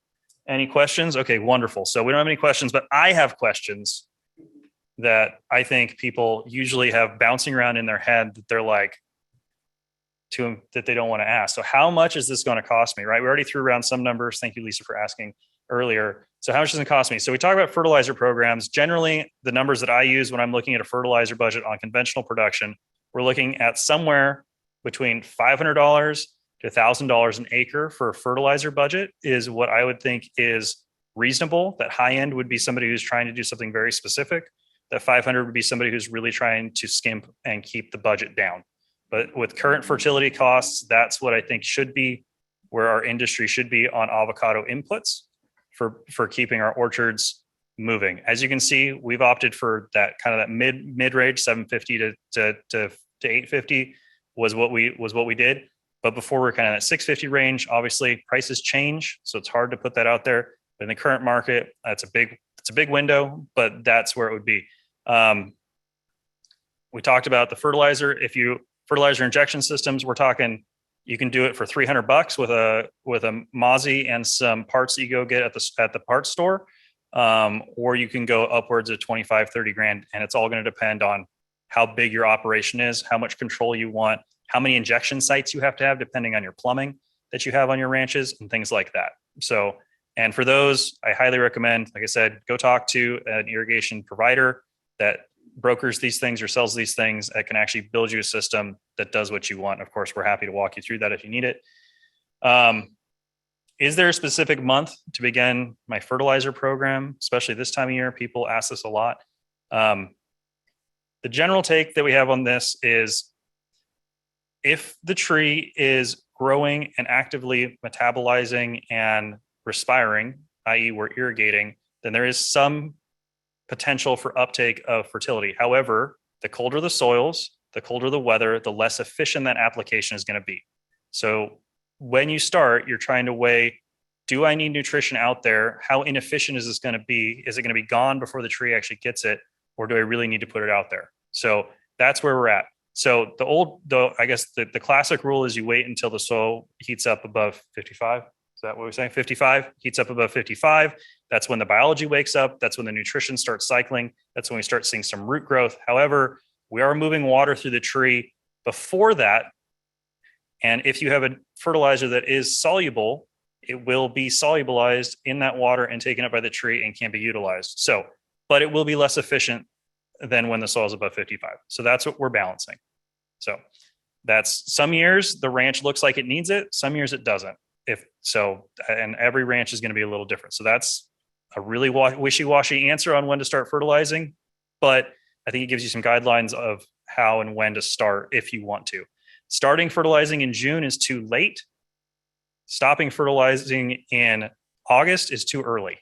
questions. Okay, wonderful. So we don't have any questions, but I have questions that I think people usually have bouncing around in their head that they're like, that they don't want to ask. So how much is this going to cost me, right? We already threw around some numbers. Thank you, Lisa, for asking earlier. So how much does it cost me? So we talk about fertilizer programs. Generally, the numbers that I use when I'm looking at a fertilizer budget on conventional production, we're looking at somewhere between $500 to $1,000 an acre for a fertilizer budget is what I would think is reasonable. That high end would be somebody who's trying to do something very specific. That 500 would be somebody who's really trying to skimp and keep the budget down. But with current fertility costs, that's what I think should be where our industry should be on avocado inputs for keeping our orchards moving. As you can see, we've opted for that kind of that mid range, 750 to 850 was what we did. But before we're kind of that 650 range, obviously prices change, so it's hard to put that out there. But in the current market, it's a big window, but that's where it would be. We talked about the fertilizer. Fertilizer injection systems, we're talking, you can do it for $300 with a Mozzie and some parts that you go get at the parts store. Or you can go upwards of 25, 30 grand. And it's all going to depend on how big your operation is, how much control you want, how many injection sites you have to have, depending on your plumbing that you have on your ranches and things like that. So, and for those, I highly recommend, like I said, go talk to an irrigation provider that brokers these things or sells these things that can actually build you a system that does what you want. Of course, we're happy to walk you through that if you need it. Is there a specific month to begin my fertilizer program? Especially this time of year, people ask this a lot. The general take that we have on this is if the tree is growing and actively metabolizing and respiring, i.e. we're irrigating, then there is some potential for uptake of fertility. However, the colder the soils, the colder the weather, the less efficient that application is going to be. So when you start, you're trying to weigh, do I need nutrition out there? How inefficient is this going to be? Is it going to be gone before the tree actually gets it? Or do I really need to put it out there? So that's where we're at. So the classic rule is you wait until the soil heats up above 55. Is that what we're saying? 55 heats up above 55. That's when the biology wakes up. That's when the nutrition starts cycling. That's when we start seeing some root growth. However, we are moving water through the tree before that. And if you have a fertilizer that is soluble, it will be solubilized in that water and taken up by the tree and can be utilized. So, but it will be less efficient than when the soil is above 55. So that's what we're balancing. So that's some years the ranch looks like it needs it. Some years it doesn't. And every ranch is going to be a little different. So that's a really wishy-washy answer on when to start fertilizing, but I think it gives you some guidelines of how and when to start if you want to. Starting fertilizing in June is too late. Stopping fertilizing in August is too early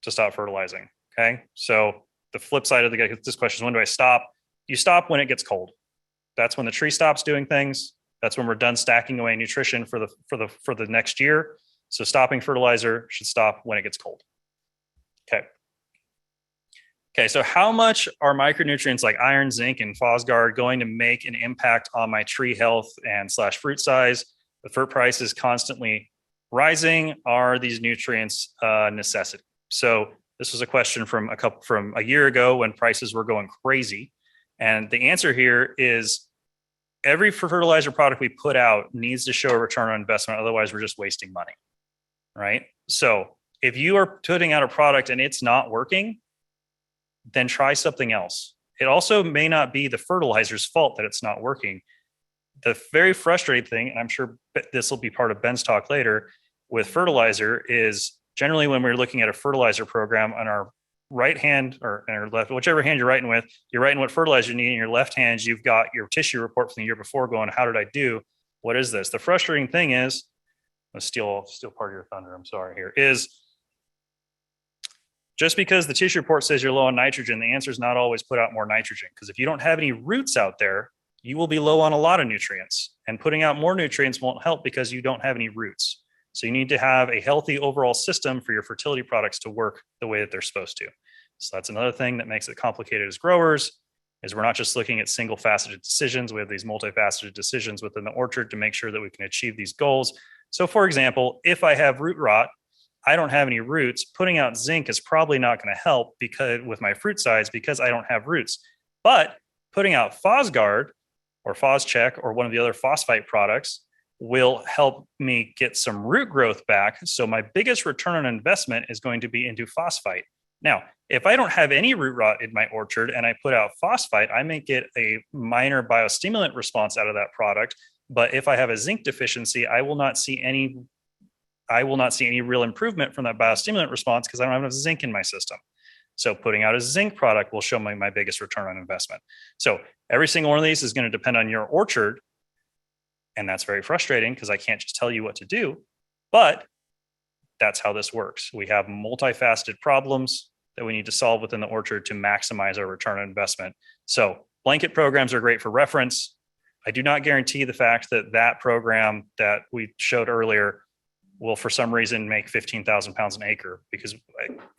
to stop fertilizing. Okay. So the flip side of this question is, when do I stop? You stop when it gets cold. That's when the tree stops doing things. That's when we're done stacking away nutrition for the next year. So stopping fertilizer should stop when it gets cold. Okay, so how much are micronutrients like iron, zinc, and Fosgard going to make an impact on my tree health and / fruit size? The fruit price is constantly rising. Are these nutrients a necessity? So this was a question from a year ago when prices were going crazy. And the answer here is every fertilizer product we put out needs to show a return on investment. Otherwise, we're just wasting money, right? So if you are putting out a product and it's not working, then try something else. It also may not be the fertilizer's fault that it's not working. The very frustrating thing, and I'm sure this will be part of Ben's talk later, with fertilizer is generally when we're looking at a fertilizer program on our right hand or in our left, whichever hand you're writing with, you're writing what fertilizer you need. In your left hand, you've got your tissue report from the year before going, how did I do? What is this? The frustrating thing is, I'll steal part of your thunder, I'm sorry here, is just because the tissue report says you're low on nitrogen, the answer is not always put out more nitrogen. Because if you don't have any roots out there, you will be low on a lot of nutrients. And putting out more nutrients won't help because you don't have any roots. So you need to have a healthy overall system for your fertility products to work the way that they're supposed to. So that's another thing that makes it complicated as growers, is we're not just looking at single faceted decisions. We have these multifaceted decisions within the orchard to make sure that we can achieve these goals. So for example, if I have root rot, I don't have any roots, putting out zinc is probably not going to help because with my fruit size, because I don't have roots. But putting out Fosgard or Foscheck or one of the other phosphite products will help me get some root growth back. So my biggest return on investment is going to be into phosphite. Now, if I don't have any root rot in my orchard and I put out phosphite, I may get a minor biostimulant response out of that product, But if I have a zinc deficiency, I will not see any real improvement from that biostimulant response because I don't have enough zinc in my system. So putting out a zinc product will show me my biggest return on investment. So every single one of these is going to depend on your orchard. And that's very frustrating because I can't just tell you what to do, but that's how this works. We have multifaceted problems that we need to solve within the orchard to maximize our return on investment. So blanket programs are great for reference. I do not guarantee the fact that that program that we showed earlier will for some reason make 15,000 pounds an acre, because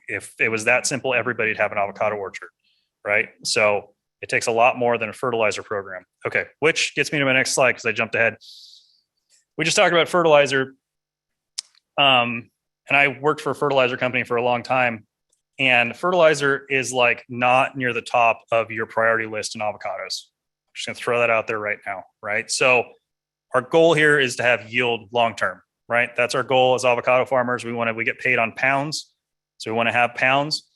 if it was that simple, everybody'd have an avocado orchard, right? So it takes a lot more than a fertilizer program. Okay, which gets me to my next slide because I jumped ahead. We just talked about fertilizer. And I worked for a fertilizer company for a long time. And fertilizer is like not near the top of your priority list in avocados. I'm just going to throw that out there right now, right? So our goal here is to have yield long-term, right? That's our goal as avocado farmers. We get paid on pounds. So we want to have pounds.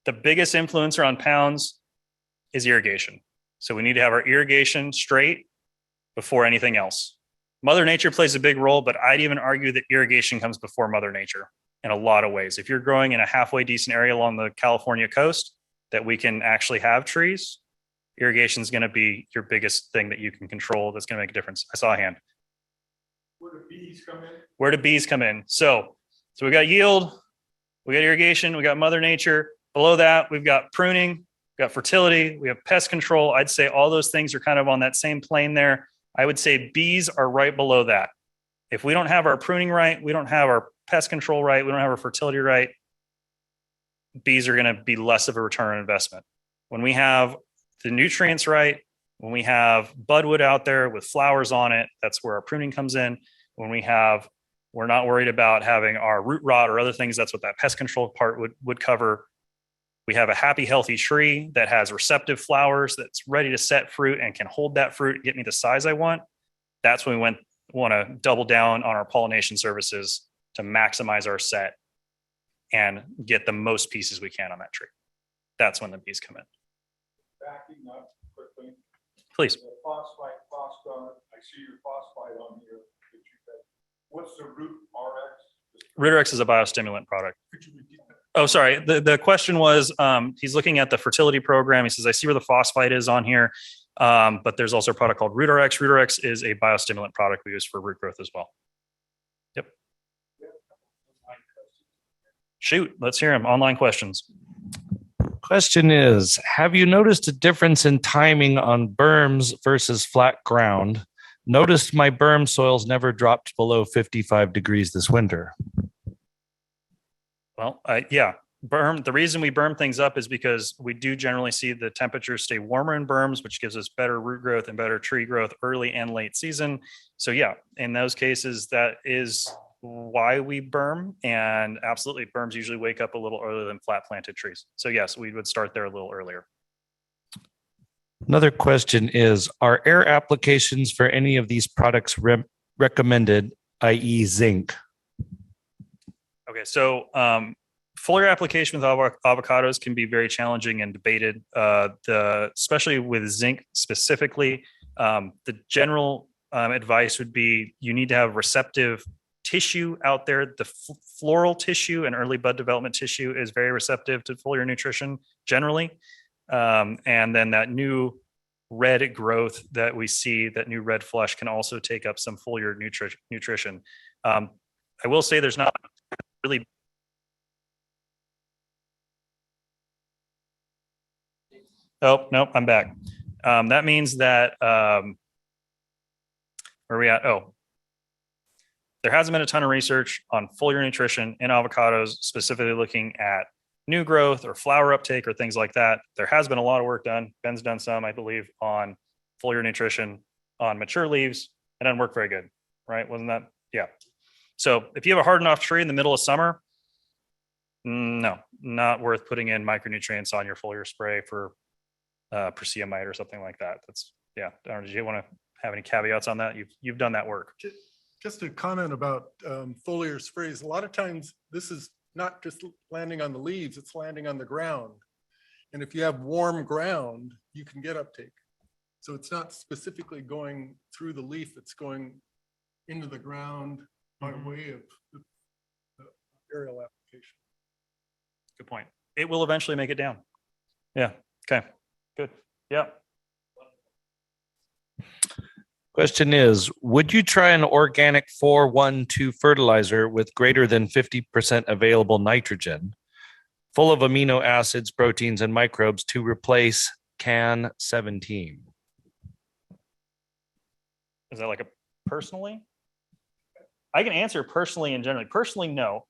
The biggest influencer on pounds is irrigation. So we need to have our irrigation straight before anything else. Mother Nature plays a big role, but I'd even argue that irrigation comes before Mother Nature in a lot of ways. If you're growing in a halfway decent area along the California coast that we can actually have trees, irrigation is going to be your biggest thing that you can control that's going to make a difference. I saw a hand. Where do bees come in? Where do bees come in? So we got yield, we got irrigation, we got Mother Nature. Below that, we've got pruning, we've got fertility, we have pest control. I'd say all those things are kind of on that same plane there. I would say bees are right below that. If we don't have our pruning right, we don't have our pest control right, we don't have our fertility right, bees are going to be less of a return on investment. When we have the nutrients right, when we have budwood out there with flowers on it, that's where our pruning comes in. When we're not worried about having our root rot or other things, that's what that pest control part would cover. We have a happy, healthy tree that has receptive flowers that's ready to set fruit and can hold that fruit and get me the size I want. That's when we want to double down on our pollination services to maximize our set and get the most pieces we can on that tree. That's when the bees come in. Backing up quickly. Please. The phosphite, I see your phosphite on here that you said. What's the root RX? RootRx is a biostimulant product. Could you repeat that? Oh, sorry. The question was, he's looking at the fertility program. He says, I see where the phosphite is on here, but there's also a product called RootRx. RootRx is a biostimulant product we use for root growth as well. Yep. Shoot, let's hear him. Online questions. Question is, have you noticed a difference in timing on berms versus flat ground? Noticed my berm soils never dropped below 55 degrees this winter. Well, yeah, the reason we berm things up is because we do generally see the temperatures stay warmer in berms, which gives us better root growth and better tree growth early and late season. So yeah, in those cases, that is why we berm, and absolutely berms usually wake up a little earlier than flat planted trees. So yes, we would start there a little earlier. Another question is, are air applications for any of these products recommended, i.e. zinc? Okay, so foliar application with avocados can be very challenging and debated, especially with zinc specifically. The general advice would be you need to have receptive tissue out there. The floral tissue and early bud development tissue is very receptive to foliar nutrition generally. And then that new red growth that we see, that new red flush, can also take up some foliar nutrition. I will say there's not really. Oh, nope, I'm back. That means that, where are we at? Oh, there hasn't been a ton of research on foliar nutrition in avocados, specifically looking at new growth or flower uptake or things like that. There has been a lot of work done. Ben's done some, I believe, on foliar nutrition on mature leaves. It doesn't work very good, right? Wasn't that? Yeah. So if you have a hard enough tree in the middle of summer, no, not worth putting in micronutrients on your foliar spray for Persea mite or something like that. That's, yeah. I don't know, did you want to have any caveats on that? You've done that work. Just a comment about foliar sprays. A lot of times this is not just landing on the leaves, it's landing on the ground. And if you have warm ground, you can get uptake. So it's not specifically going through the leaf, it's going into the ground by way of the aerial application. Good point. It will eventually make it down. Yeah. Okay. Good. Yeah. Question is, would you try an organic 4-1-2 fertilizer with greater than 50% available nitrogen, full of amino acids, proteins, and microbes to replace CAN 17? Is that like a personally? I can answer personally and generally. Personally, no.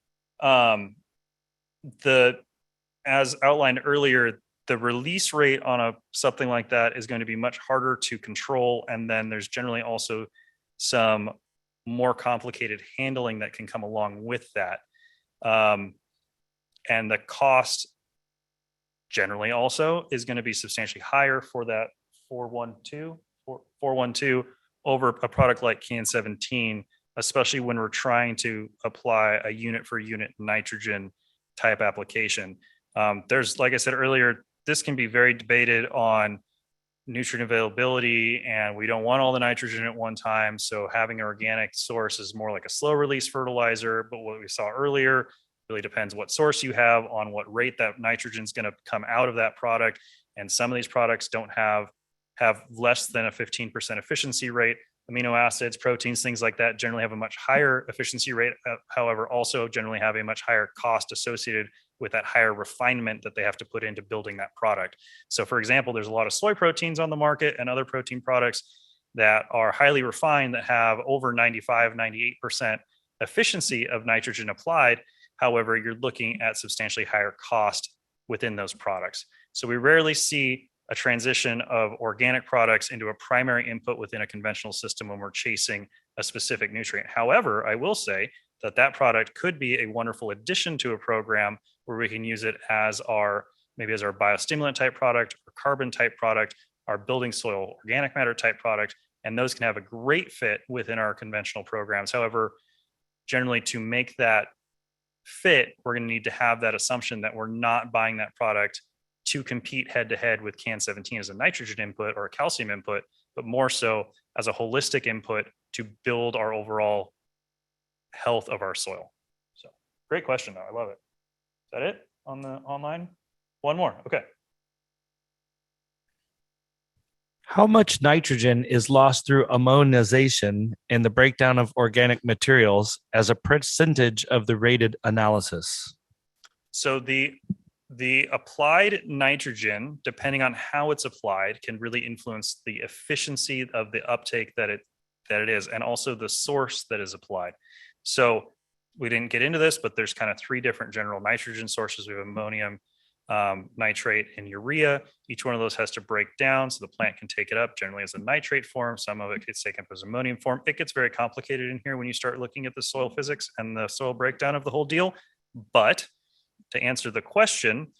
As outlined earlier, the release rate on something like that is going to be much harder to control. And then there's generally also some more complicated handling that can come along with that. And the cost generally also is going to be substantially higher for that 412 over a product like CAN 17, especially when we're trying to apply a unit for unit nitrogen type application. There's, like I said earlier, this can be very debated on nutrient availability, and we don't want all the nitrogen at one time. So having an organic source is more like a slow release fertilizer. But what we saw earlier really depends what source you have on what rate that nitrogen is going to come out of that product. And some of these products don't have less than a 15% efficiency rate. Amino acids, proteins, things like that generally have a much higher efficiency rate, however, also generally have a much higher cost associated with that higher refinement that they have to put into building that product. So for example, there's a lot of soy proteins on the market and other protein products that are highly refined that have over 95, 98% efficiency of nitrogen applied. However, you're looking at substantially higher cost within those products. So we rarely see a transition of organic products into a primary input within a conventional system when we're chasing a specific nutrient. However, I will say that that product could be a wonderful addition to a program where we can use it as maybe as our biostimulant type product or carbon type product, our building soil organic matter type product, and those can have a great fit within our conventional programs. However, generally to make that fit, we're going to need to have that assumption that we're not buying that product to compete head to head with CAN 17 as a nitrogen input or a calcium input, but more so as a holistic input to build our overall health of our soil. So great question though. I love it. Is that it on the online? One more. Okay. How much nitrogen is lost through ammonization in the breakdown of organic materials as a percentage of the rated analysis? So the applied nitrogen, depending on how it's applied, can really influence the efficiency of the uptake that it is, and also the source that is applied. So we didn't get into this, but there's kind of three different general nitrogen sources. We have ammonium, nitrate, and urea. Each one of those has to break down so the plant can take it up generally as a nitrate form. Some of it gets taken up as ammonium form. It gets very complicated in here when you start looking at the soil physics and the soil breakdown of the whole deal. But to answer the question,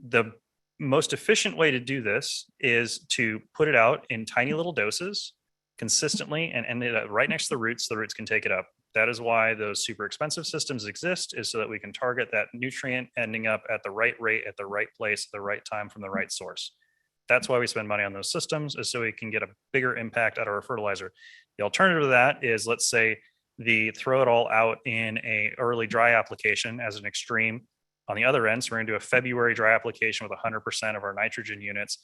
the most efficient way to do this is to put it out in tiny little doses consistently and end it right next to the roots so the roots can take it up. That is why those super expensive systems exist, is so that we can target that nutrient ending up at the right rate, at the right place, at the right time from the right source. That's why we spend money on those systems, is so we can get a bigger impact out of our fertilizer. The alternative to that is, let's say, throw it all out in a early dry application as an extreme. On the other end, so we're going to do a February dry application with 100% of our nitrogen units.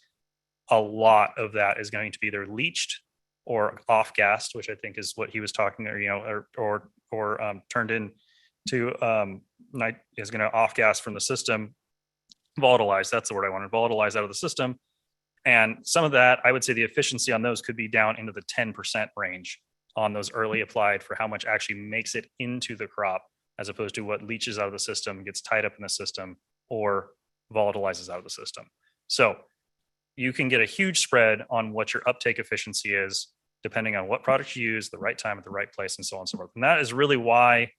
A lot of that is going to be either leached or off-gassed, which I think is what he was talking, or turned into is going to off-gas from the system, volatilize. That's the word I wanted, volatilize out of the system. And some of that, I would say the efficiency on those could be down into the 10% range on those early applied for how much actually makes it into the crop, as opposed to what leaches out of the system, gets tied up in the system, or volatilizes out of the system. So you can get a huge spread on what your uptake efficiency is, depending on what product you use, the right time at the right place, and so on and so forth. And that is really why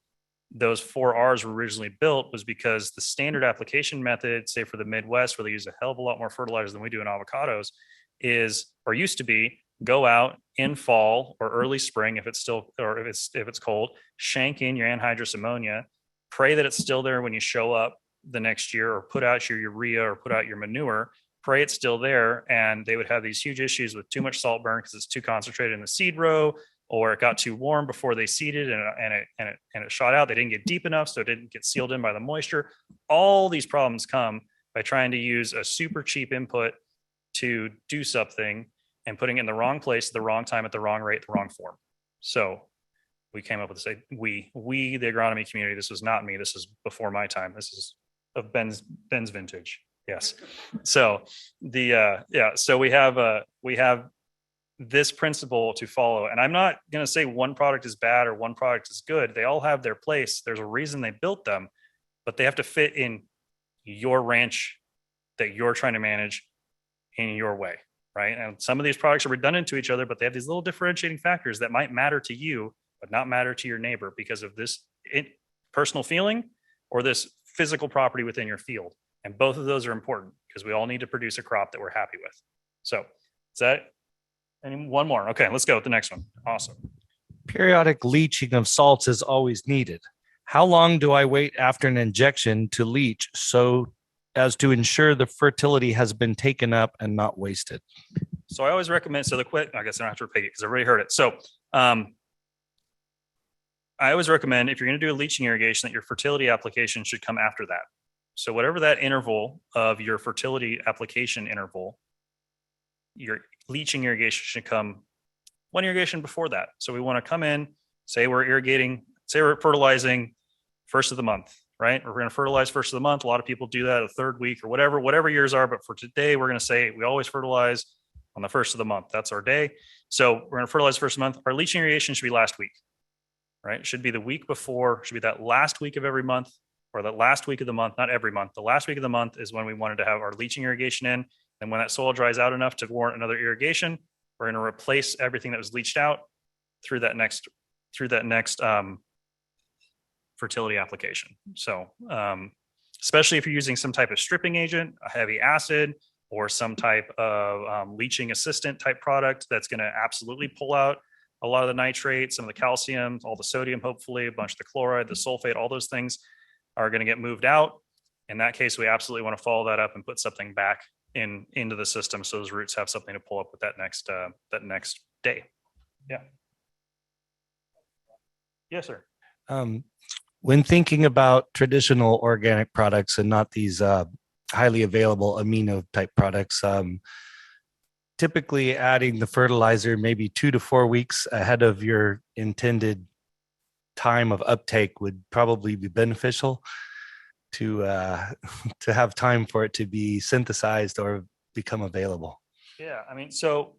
those 4 Rs were originally built, was because the standard application method, say for the Midwest, where they use a hell of a lot more fertilizers than we do in avocados, is, or used to be, go out in fall or early spring, if it's still, or if it's cold, shank in your anhydrous ammonia, pray that it's still there when you show up the next year, or put out your urea or put out your manure, pray it's still there, and they would have these huge issues with too much salt burn because it's too concentrated in the seed row, or it got too warm before they seeded and it shot out. They didn't get deep enough, so it didn't get sealed in by the moisture. All these problems come by trying to use a super cheap input to do something and putting it in the wrong place at the wrong time at the wrong rate, the wrong form. So we came up with this. We the agronomy community. This was not me. This is before my time. This is of Ben's vintage. Yes. So so we have this principle to follow. And I'm not going to say one product is bad or one product is good. They all have their place. There's a reason they built them, but they have to fit in your ranch that you're trying to manage in your way, right? And some of these products are redundant to each other, but they have these little differentiating factors that might matter to you, but not matter to your neighbor because of this personal feeling or this physical property within your field. And both of those are important because we all need to produce a crop that we're happy with. So is that one more? Okay, let's go with the next one. Awesome. Periodic leaching of salts is always needed. How long do I wait after an injection to leach so as to ensure the fertility has been taken up and not wasted? So I always recommend, I guess I don't have to repeat it because I already heard it. So I always recommend if you're going to do a leaching irrigation that your fertility application should come after that. So whatever that interval of your fertility application interval, your leaching irrigation should come one irrigation before that. So we want to come in, say we're fertilizing first of the month, right? We're going to fertilize first of the month. A lot of people do that a third week or whatever yours are. But for today, we're going to say we always fertilize on the first of the month. That's our day. So we're going to fertilize first of the month. Our leaching irrigation should be last week, right? It should be the week before, should be that last week of every month or that last week of the month, not every month. The last week of the month is when we wanted to have our leaching irrigation in. And when that soil dries out enough to warrant another irrigation, we're going to replace everything that was leached out through that next fertility application. So especially if you're using some type of stripping agent, a heavy acid, or some type of leaching assistant type product that's going to absolutely pull out a lot of the nitrate, some of the calcium, all the sodium, hopefully a bunch of the chloride, the sulfate, all those things are going to get moved out. In that case, we absolutely want to follow that up and put something back into the system so those roots have something to pull up with that next day. Yeah. Yes, sir. When thinking about traditional organic products and not these highly available amino type products, typically adding the fertilizer maybe 2 to 4 weeks ahead of your intended time of uptake would probably be beneficial to have time for it to be synthesized or become available. Yeah, I mean, so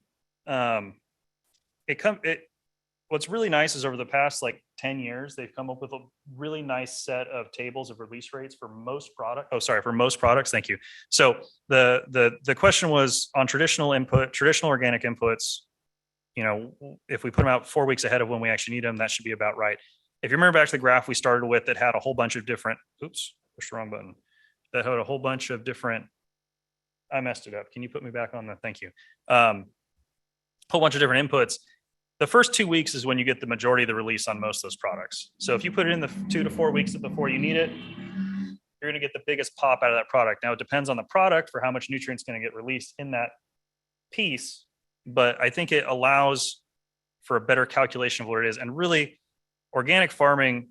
what's really nice is over the past like 10 years, they've come up with a really nice set of tables of release rates for most products. Oh, sorry, for most products. Thank you. So the question was on traditional organic inputs, you know, if we put them out 4 weeks ahead of when we actually need them, that should be about right. If you remember back to the graph we started with that had a whole bunch of different, pushed the wrong button, that had a whole bunch of different, I messed it up. Can you put me back on the, thank you. Whole bunch of different inputs. The first 2 weeks is when you get the majority of the release on most of those products. So if you put it in the 2 to 4 weeks before you need it, you're going to get the biggest pop out of that product. Now it depends on the product for how much nutrients going to get released in that piece, but I think it allows for a better calculation of what it is. And really, organic farming,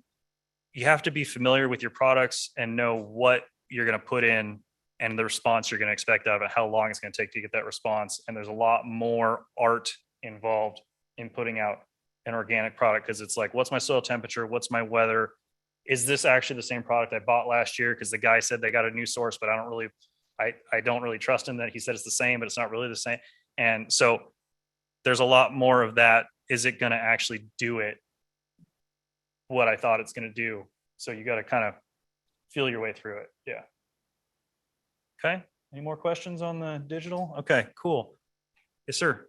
you have to be familiar with your products and know what you're going to put in and the response you're going to expect out of it, how long it's going to take to get that response. And there's a lot more art involved in putting out an organic product because it's like, what's my soil temperature? What's my weather? Is this actually the same product I bought last year? Because the guy said they got a new source, but I don't really trust him that he said it's the same, but it's not really the same. And so there's a lot more of that. Is it going to actually do it what I thought it's going to do? So you got to kind of feel your way through it. Yeah. Okay. Any more questions on the digital? Okay, cool. Yes, sir.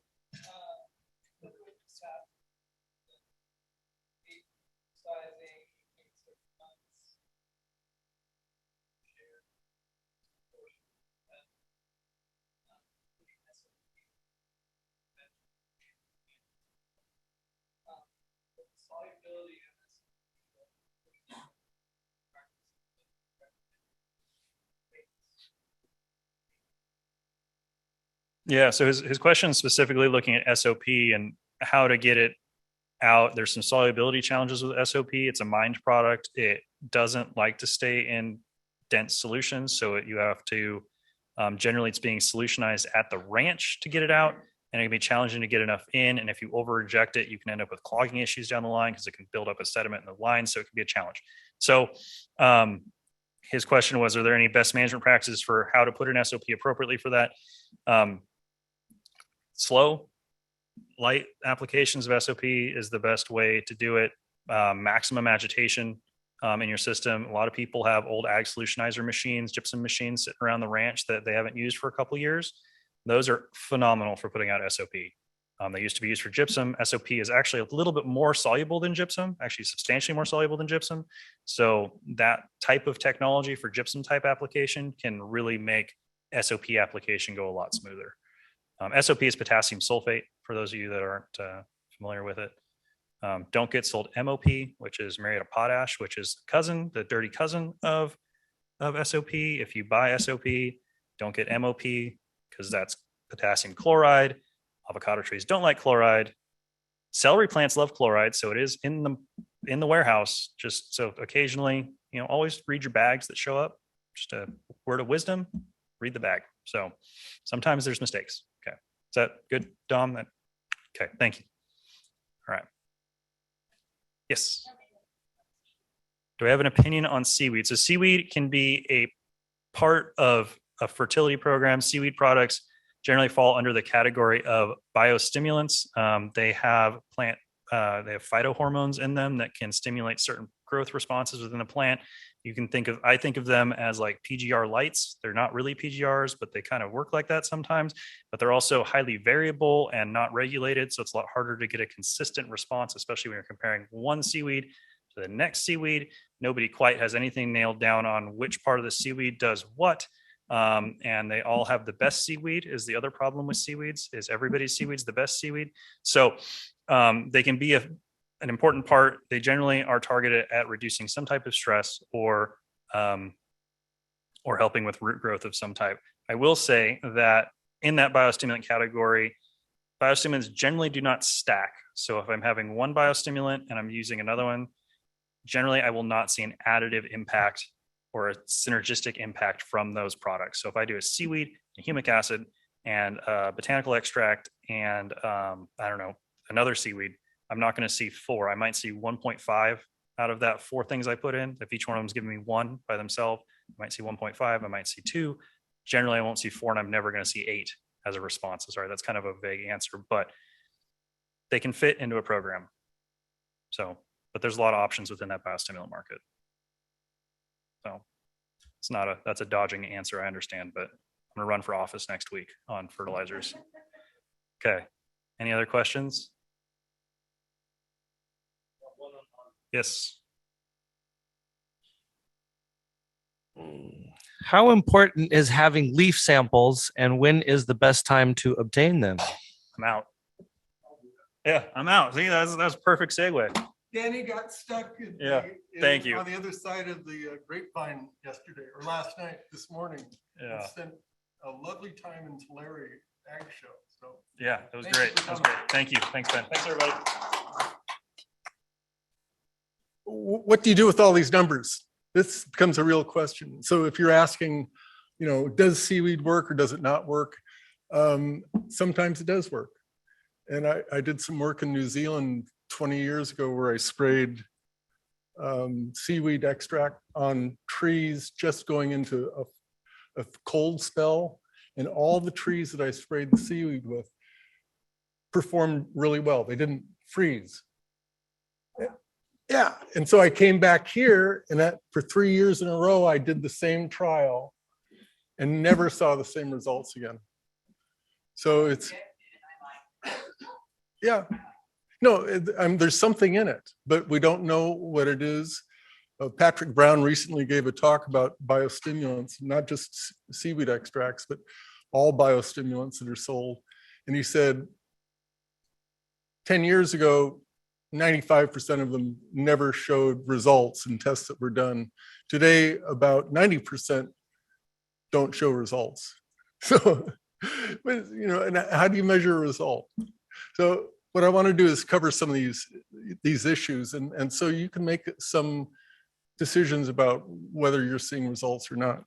Yeah. So his question is specifically looking at SOP and how to get it out. There's some solubility challenges with SOP. It's a mined product. It doesn't like to stay in dense solutions. So you have to, generally it's being solutionized at the ranch to get it out. And it can be challenging to get enough in. And if you over inject it, you can end up with clogging issues down the line because it can build up a sediment in the line. So it can be a challenge. So his question was, are there any best management practices for how to put an SOP appropriately for that? Slow, light applications of SOP is the best way to do it. Maximum agitation in your system. A lot of people have old ag solutionizer machines, gypsum machines sitting around the ranch that they haven't used for a couple of years. Those are phenomenal for putting out SOP. They used to be used for gypsum. SOP is actually a little bit more soluble than gypsum, actually substantially more soluble than gypsum. So that type of technology for gypsum type application can really make SOP application go a lot smoother. SOP is potassium sulfate for those of you that aren't familiar with it. Don't get sold MOP, which is muriate of potash, which is cousin, the dirty cousin of SOP. If you buy SOP, don't get MOP because that's potassium chloride. Avocado trees don't like chloride. Celery plants love chloride, so it is in the warehouse. Just so occasionally, always read your bags that show up. Just a word of wisdom: read the bag. So sometimes there's mistakes. Okay, is that good, Dom? Okay, thank you. All right. Yes. Do I have an opinion on seaweed? So seaweed can be a part of a fertility program. Seaweed products generally fall under the category of biostimulants. They have phytohormones in them that can stimulate certain growth responses within the plant. I think of them as like PGR lights. They're not really PGRs, but they kind of work like that sometimes, but they're also highly variable and not regulated. So it's a lot harder to get a consistent response, especially when you're comparing one seaweed to the next seaweed. Nobody quite has anything nailed down on which part of the seaweed does what. And they all have the best seaweed. Is the other problem with seaweeds is everybody's seaweed's the best seaweed. So they can be an important part. They generally are targeted at reducing some type of stress or helping with root growth of some type. I will say that in that biostimulant category, biostimulants generally do not stack. So if I'm having one biostimulant and I'm using another one, generally I will not see an additive impact or a synergistic impact from those products. So if I do a seaweed, a humic acid, and a botanical extract, and another seaweed, I'm not going to see 4. I might see 1.5 out of that 4 things I put in. If each one of them is giving me 1 by themselves, I might see 1.5. I might see 2. Generally, I won't see 4, and I'm never going to see 8 as a response. Sorry, that's kind of a vague answer, but they can fit into a program. So, but there's a lot of options within that biostimulant market. So that's a dodging answer, I understand, but I'm going to run for office next week on fertilizers. Okay. Any other questions? Yes. How important is having leaf samples, and when is the best time to obtain them? I'm out. Yeah, I'm out. See, that's a perfect segue. Danny got stuck on the other side of the grapevine yesterday or this morning. Yeah. And spent a lovely time in Tulare Ag Show. So yeah, it was great. That was great. Thank you. Thanks, Ben. Thanks, everybody. What do you do with all these numbers? This becomes a real question. So if you're asking, does seaweed work or does it not work? Sometimes it does work. And I did some work in New Zealand 20 years ago where I sprayed seaweed extract on trees just going into a cold spell, and all the trees that I sprayed the seaweed with performed really well. They didn't freeze. Yeah, and so I came back here, and for 3 years in a row, I did the same trial and never saw the same results again. So yeah. No, there's something in it, but we don't know what it is. Patrick Brown recently gave a talk about biostimulants, not just seaweed extracts, but all biostimulants that are sold. And he said 10 years ago, 95% of them never showed results in tests that were done. Today, about 90% don't show results. So But, and how do you measure a result? So what I want to do is cover some of these issues, and so you can make some decisions about whether you're seeing results or not.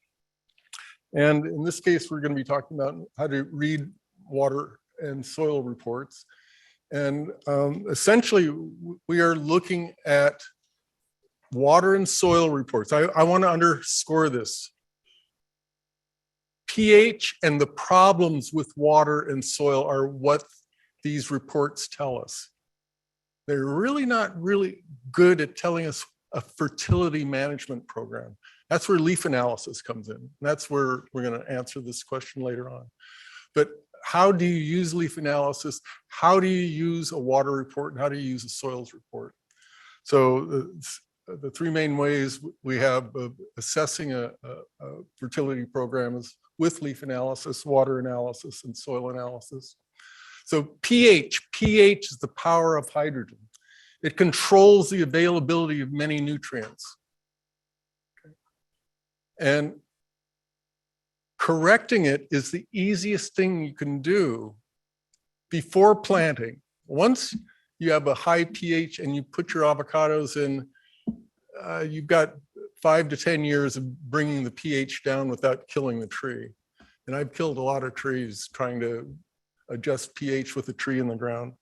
And in this case, we're going to be talking about how to read water and soil reports. And essentially, we are looking at water and soil reports. I want to underscore this. pH and the problems with water and soil are what these reports tell us. They're really not really good at telling us a fertility management program. That's where leaf analysis comes in. That's where we're going to answer this question later on. But how do you use leaf analysis? How do you use a water report? And how do you use a soils report? So the three main ways we have of assessing a fertility program is with leaf analysis, water analysis, and soil analysis. So pH is the power of hydrogen. It controls the availability of many nutrients. And correcting it is the easiest thing you can do before planting. Once you have a high pH and you put your avocados in, you've got 5 to 10 years of bringing the pH down without killing the tree. And I've killed a lot of trees trying to adjust pH with a tree in the ground.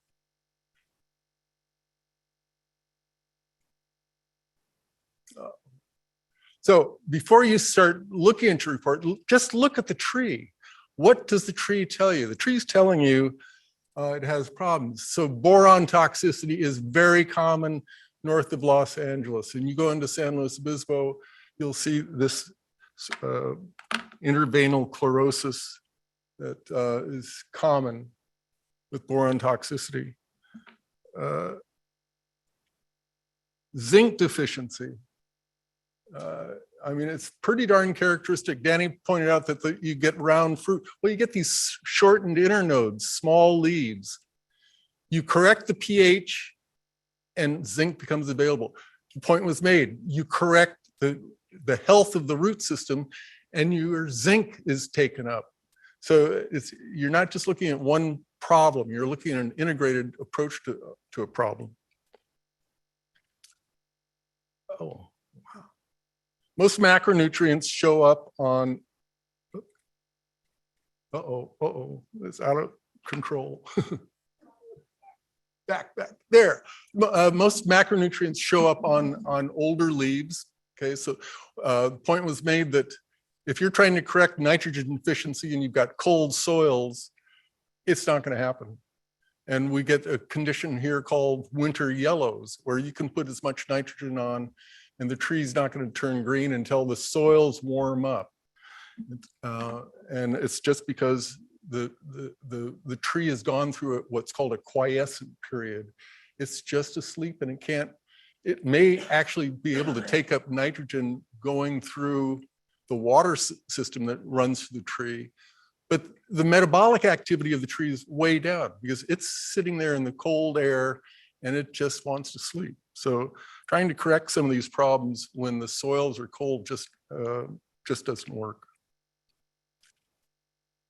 So before you start looking at your report, just look at the tree. What does the tree tell you? The tree's telling you it has problems. So boron toxicity is very common north of Los Angeles. And you go into San Luis Obispo, you'll see this intervenal chlorosis that is common with boron toxicity. Zinc deficiency. I mean, it's pretty darn characteristic. Danny pointed out that you get round fruit. Well, you get these shortened internodes, small leaves. You correct the pH and zinc becomes available. The point was made. You correct the health of the root system and your zinc is taken up. So you're not just looking at one problem, you're looking at an integrated approach to a problem. Oh. Most macronutrients show up on, it's out of control. back, there. Most macronutrients show up on older leaves. Okay, so the point was made that if you're trying to correct nitrogen deficiency and you've got cold soils, it's not going to happen. And we get a condition here called winter yellows, where you can put as much nitrogen on and the tree's not going to turn green until the soils warm up. And it's just because the tree has gone through what's called a quiescent period. It's just asleep and it may actually be able to take up nitrogen going through the water system that runs through the tree. But the metabolic activity of the tree is way down because it's sitting there in the cold air and it just wants to sleep. So trying to correct some of these problems when the soils are cold just doesn't work.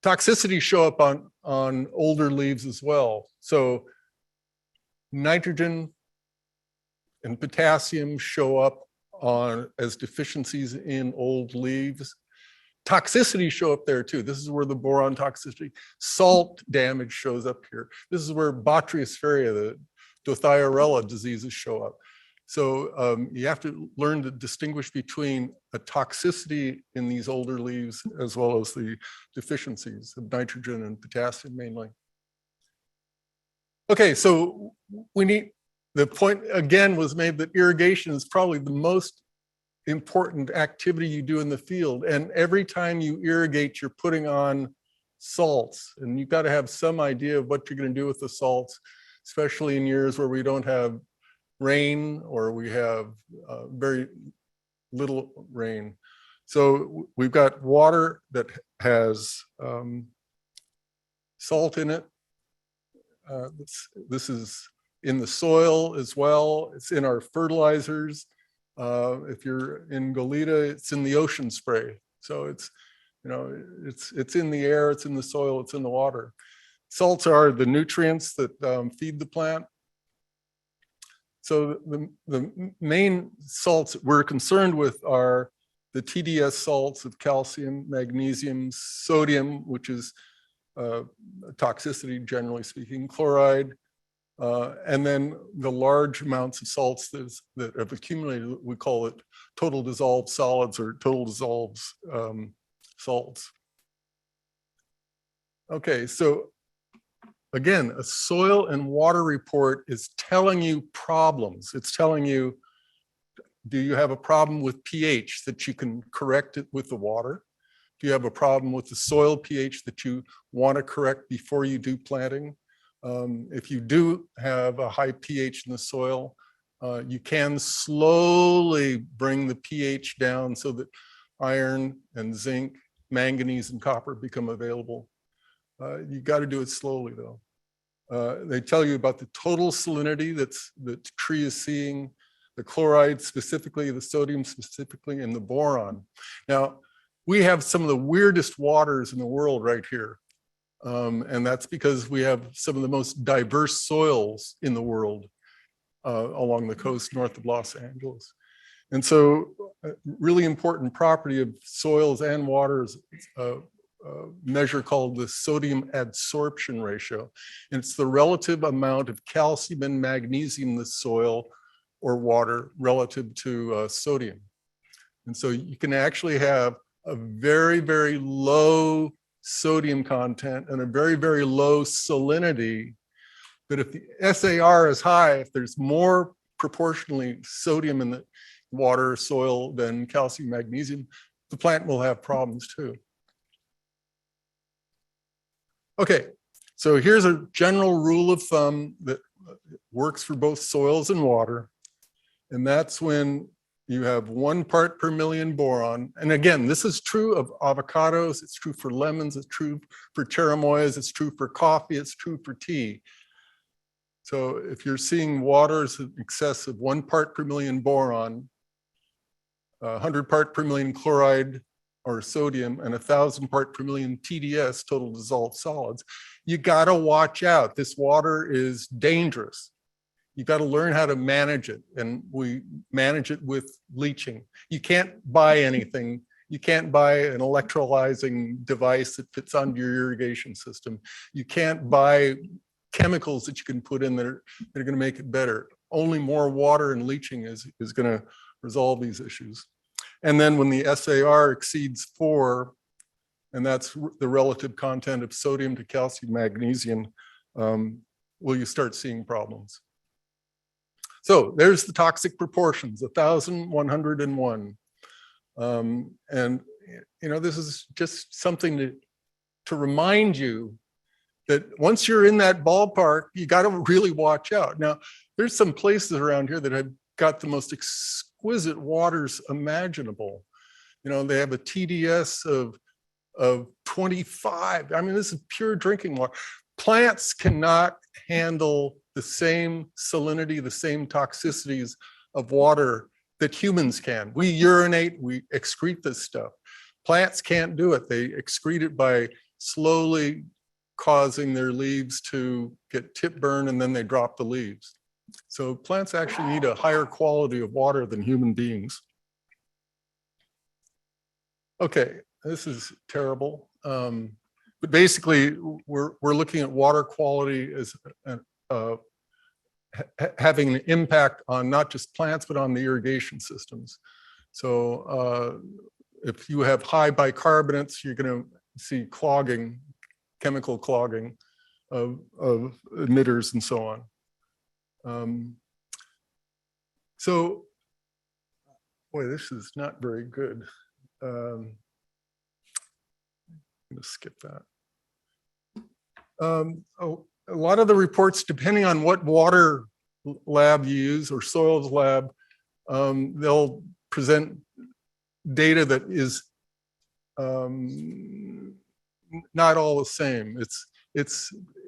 Toxicities show up on older leaves as well. So nitrogen and potassium show up as deficiencies in old leaves. Toxicity show up there too. This is where the boron toxicity, salt damage shows up here. This is where Botryopsferia, the Dothiorella diseases show up. So you have to learn to distinguish between a toxicity in these older leaves as well as the deficiencies of nitrogen and potassium mainly. Okay, so the point again was made that irrigation is probably the most important activity you do in the field. And every time you irrigate, you're putting on salts. And you've got to have some idea of what you're going to do with the salts, especially in years where we don't have rain or we have very little rain. So we've got water that has salt in it. This is in the soil as well. It's in our fertilizers. If you're in Goleta, it's in the ocean spray. So You know, it's in the air, it's in the soil, it's in the water. Salts are the nutrients that feed the plant. So the main salts we're concerned with are the TDS salts of calcium, magnesium, sodium, which is toxicity, generally speaking, chloride, and then the large amounts of salts that have accumulated, we call it total dissolved solids or total dissolved salts. Okay, so again, a soil and water report is telling you problems. It's telling you, do you have a problem with pH that you can correct it with the water? Do you have a problem with the soil pH that you want to correct before you do planting? If you do have a high pH in the soil, you can slowly bring the pH down so that iron and zinc, manganese and copper become available. You got to do it slowly though. They tell you about the total salinity that the tree is seeing, the chloride specifically, the sodium specifically, and the boron. Now, we have some of the weirdest waters in the world right here. And that's because we have some of the most diverse soils in the world along the coast north of Los Angeles. And so a really important property of soils and waters measure called the sodium adsorption ratio. And it's the relative amount of calcium and magnesium in the soil or water relative to sodium. And so you can actually have a very, very low sodium content and a very, very low salinity. But if the SAR is high, if there's more proportionally sodium in the water, soil than calcium, magnesium, the plant will have problems too. Okay, so here's a general rule of thumb that works for both soils and water. And that's when you have 1 part per million boron. And again, this is true of avocados, it's true for lemons, it's true for cherimoyas, it's true for coffee, it's true for tea. So if you're seeing waters in excess of 1 part per million boron, 100 part per million chloride or sodium, and 1,000 part per million TDS, total dissolved solids, you gotta watch out. This water is dangerous. You got to learn how to manage it, and we manage it with leaching. You can't buy anything. You can't buy an electrolyzing device that fits onto your irrigation system. You can't buy chemicals that you can put in there that are going to make it better. Only more water and leaching is going to resolve these issues. And then when the SAR exceeds 4, and that's the relative content of sodium to calcium, magnesium, will you start seeing problems? So there's the toxic proportions, 1,101. And you know, this is just something to remind you that once you're in that ballpark, you got to really watch out. Now, there's some places around here that have got the most exquisite waters imaginable. You know, they have a TDS of 25. I mean, this is pure drinking water. Plants cannot handle the same salinity, the same toxicities of water that humans can. We urinate, we excrete this stuff. Plants can't do it. They excrete it by slowly causing their leaves to get tip burn, and then they drop the leaves. So plants actually need a higher quality of water than human beings. Okay, this is terrible. But basically, we're looking at water quality as having an impact on not just plants, but on the irrigation systems. So if you have high bicarbonates, you're going to see clogging, chemical clogging of emitters and so on. So, boy, this is not very good. I'm going to skip that. A lot of the reports, depending on what water lab you use or soils lab, they'll present data that is not all the same. It's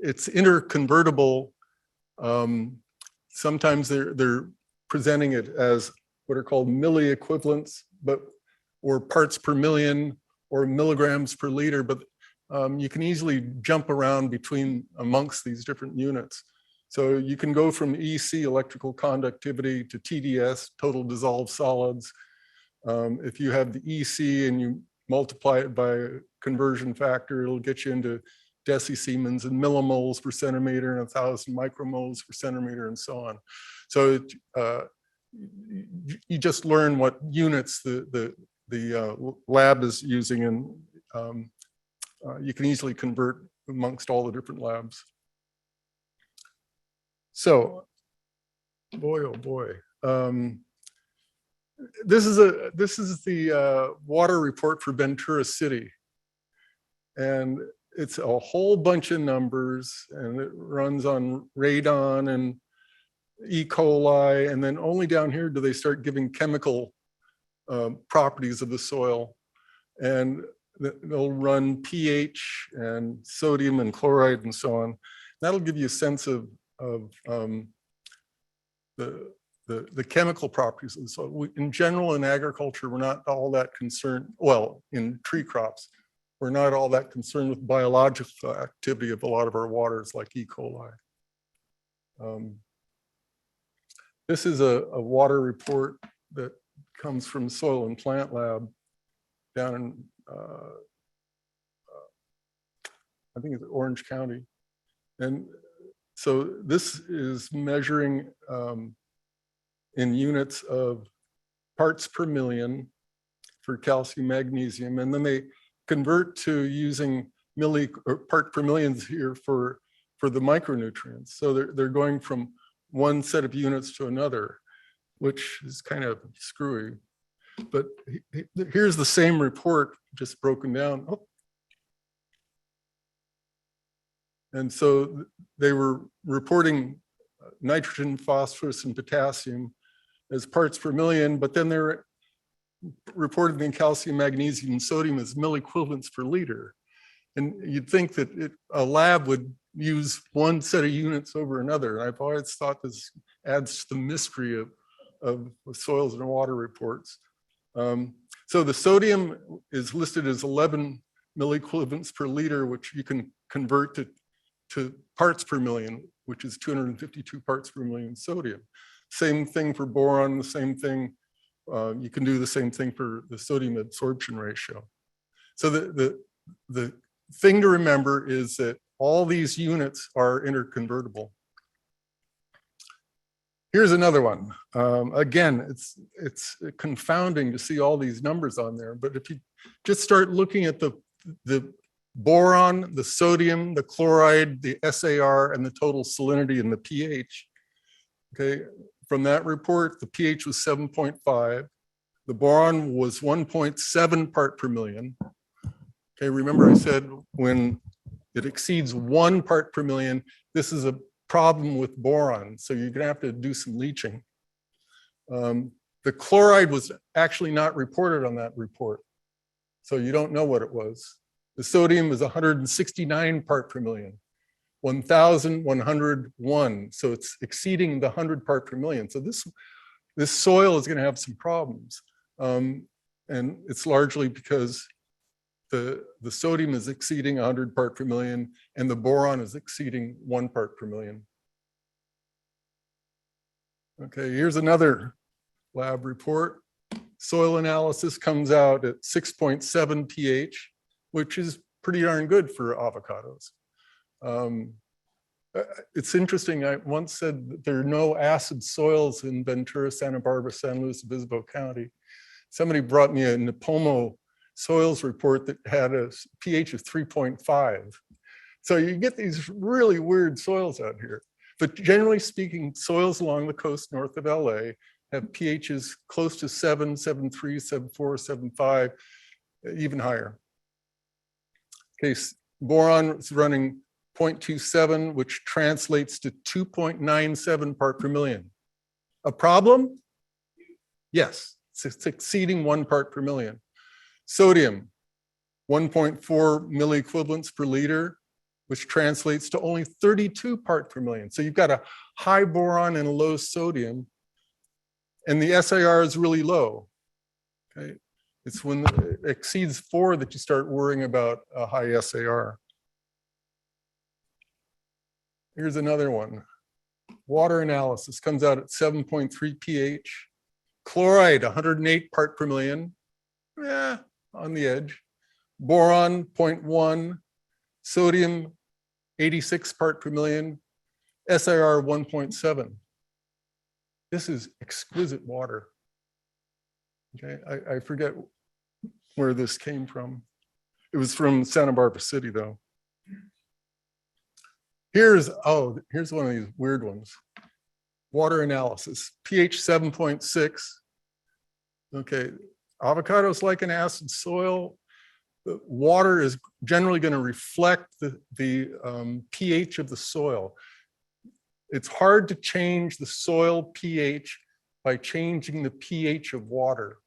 interconvertible. Sometimes they're presenting it as what are called milliequivalents, or parts per million, or milligrams per liter, but you can easily jump around amongst these different units. So you can go from EC, electrical conductivity, to TDS, total dissolved solids. If you have the EC and you multiply it by a conversion factor, it'll get you into decisiemens and millimoles per centimeter and 1,000 micromoles per centimeter and so on. So you just learn what units the lab is using, and you can easily convert amongst all the different labs. So, boy, oh boy. This is the water report for Ventura City. And it's a whole bunch of numbers, and it runs on radon and E. coli, and then only down here do they start giving chemical properties of the soil. And they'll run pH and sodium and chloride and so on. That'll give you a sense of the chemical properties of the soil. In general, in agriculture, we're not all that concerned. Well, in tree crops, we're not all that concerned with biological activity of a lot of our waters, like E. coli. This is a water report that comes from Soil and Plant Lab down in, I think it's Orange County. And so this is measuring in units of parts per million for calcium, magnesium, and then they convert to using part per millions here for the micronutrients. So they're going from one set of units to another, which is kind of screwy. But here's the same report, just broken down. Oh. And so they were reporting nitrogen, phosphorus, and potassium as parts per million, but then they're reporting the calcium, magnesium, and sodium as milliequivalents per liter. And you'd think that a lab would use one set of units over another. And I've always thought this adds to the mystery of soils and water reports. So the sodium is listed as 11 milliequivalents per liter, which you can convert to parts per million, which is 252 parts per million sodium. Same thing for boron, the same thing. You can do the same thing for the sodium absorption ratio. So the thing to remember is that all these units are interconvertible. Here's another one. Again, it's confounding to see all these numbers on there, but if you just start looking at the boron, the sodium, the chloride, the SAR, and the total salinity and the pH, okay, from that report, the pH was 7.5. The boron was 1.7 part per million. Okay, remember I said when it exceeds 1 part per million, this is a problem with boron, so you're gonna have to do some leaching. The chloride was actually not reported on that report, so you don't know what it was. The sodium is 169 part per million, 1,101, so it's exceeding the 100 part per million. So this soil is gonna have some problems, and it's largely because the sodium is exceeding 100 part per million and the boron is exceeding 1 part per million. Okay, here's another lab report. Soil analysis comes out at 6.7 pH, which is pretty darn good for avocados. It's interesting, I once said that there are no acid soils in Ventura, Santa Barbara, San Luis Obispo County. Somebody brought me a Nipomo soils report that had a pH of 3.5. So you get these really weird soils out here. But generally speaking, soils along the coast north of LA have pHs close to 7, 7.3, 7.4, 7.5, even higher. Okay, boron is running 0.27, which translates to 2.97 part per million. A problem? Yes, it's exceeding 1 part per million. Sodium, 1.4 milliequivalents per liter, which translates to only 32 part per million. So you've got a high boron and a low sodium, and the SAR is really low. Okay, It's when it exceeds 4 that you start worrying about a high SAR. Here's another one. Water analysis comes out at 7.3 pH. Chloride, 108 part per million. Yeah, on the edge. Boron, 0.1. Sodium, 86 part per million. SIR, 1.7. This is exquisite water. Okay, I forget where this came from. It was from Santa Barbara City, though. Here's one of these weird ones. Water analysis, pH 7.6. Okay, avocado is like an acid soil. The water is generally going to reflect the pH of the soil. It's hard to change the soil pH by changing the pH of water.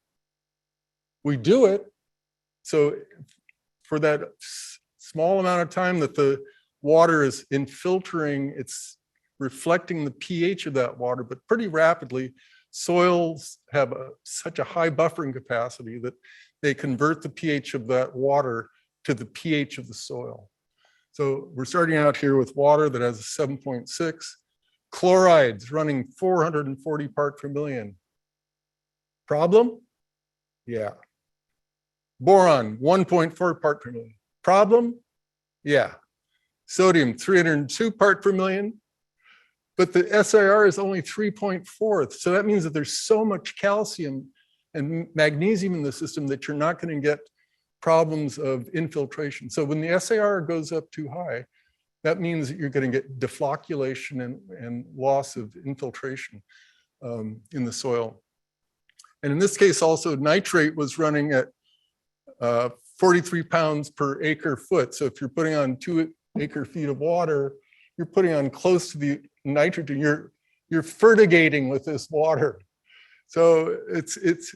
We do it, so for that small amount of time that the water is infiltrating, it's reflecting the pH of that water, but pretty rapidly, soils have such a high buffering capacity that they convert the pH of that water to the pH of the soil. So we're starting out here with water that has a 7.6. Chlorides running 440 part per million. Problem? Yeah. Boron, 1.4 part per million. Problem? Yeah. Sodium, 302 part per million. But the SIR is only 3.4. So that means that there's so much calcium and magnesium in the system that you're not going to get problems of infiltration. So when the SIR goes up too high, that means that you're going to get deflocculation and loss of infiltration in the soil. And in this case, also nitrate was running at 43 pounds per acre foot. So if you're putting on 2 acre feet of water, you're putting on close to the nitrogen. You're fertigating with this water. So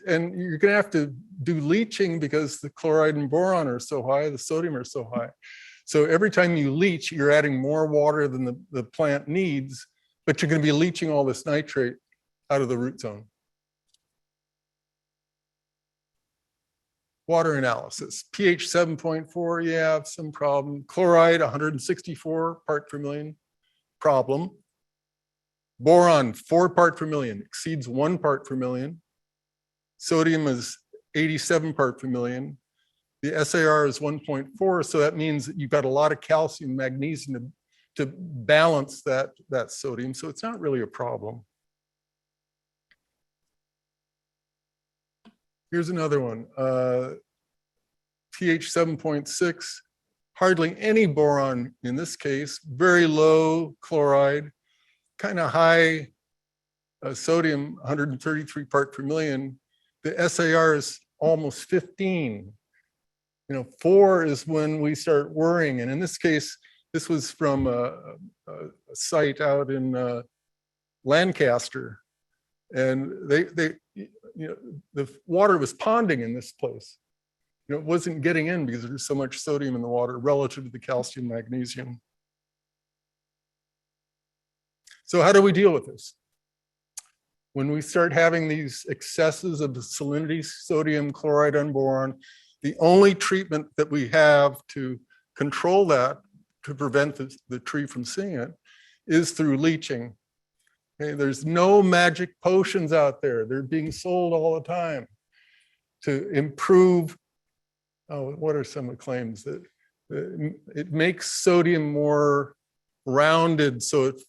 and you're going to have to do leaching because the chloride and boron are so high, the sodium are so high. So every time you leach, you're adding more water than the plant needs, but you're going to be leaching all this nitrate out of the root zone. Water analysis, pH 7.4, yeah, some problem. Chloride, 164 part per million, problem. Boron, 4 part per million, exceeds 1 part per million. Sodium is 87 part per million. The SAR is 1.4, so that means that you've got a lot of calcium, magnesium to balance that sodium, so it's not really a problem. Here's another one, pH 7.6, hardly any boron in this case, very low chloride, kind of high sodium, 133 part per million. The SAR is almost 15. 4 is when we start worrying. And in this case, this was from a site out in Lancaster. And the water was ponding in this place. It wasn't getting in because there's so much sodium in the water relative to the calcium, magnesium. So how do we deal with this? When we start having these excesses of the salinity, sodium, chloride, and boron, the only treatment that we have to control that, to prevent the tree from seeing it, is through leaching. Okay, there's no magic potions out there. They're being sold all the time to improve. Oh, what are some of the claims? That it makes sodium more rounded so it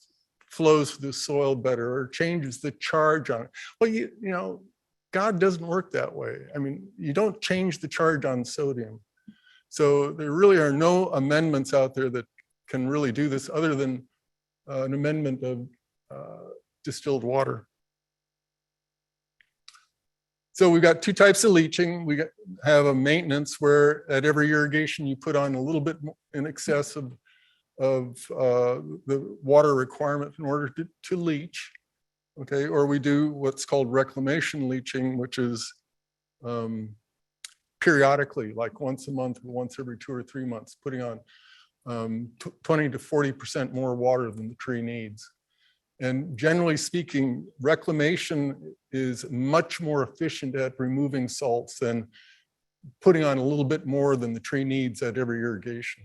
flows through the soil better, or changes the charge on it. Well, God doesn't work that way. I mean, you don't change the charge on sodium. So there really are no amendments out there that can really do this other than an amendment of distilled water. So we've got 2 types of leaching. We have a maintenance where at every irrigation you put on a little bit in excess of the water requirement in order to leach. Okay, or we do what's called reclamation leaching, which is periodically, like once a month or once every 2 or 3 months, putting on 20 to 40% more water than the tree needs. And generally speaking, reclamation is much more efficient at removing salts than putting on a little bit more than the tree needs at every irrigation.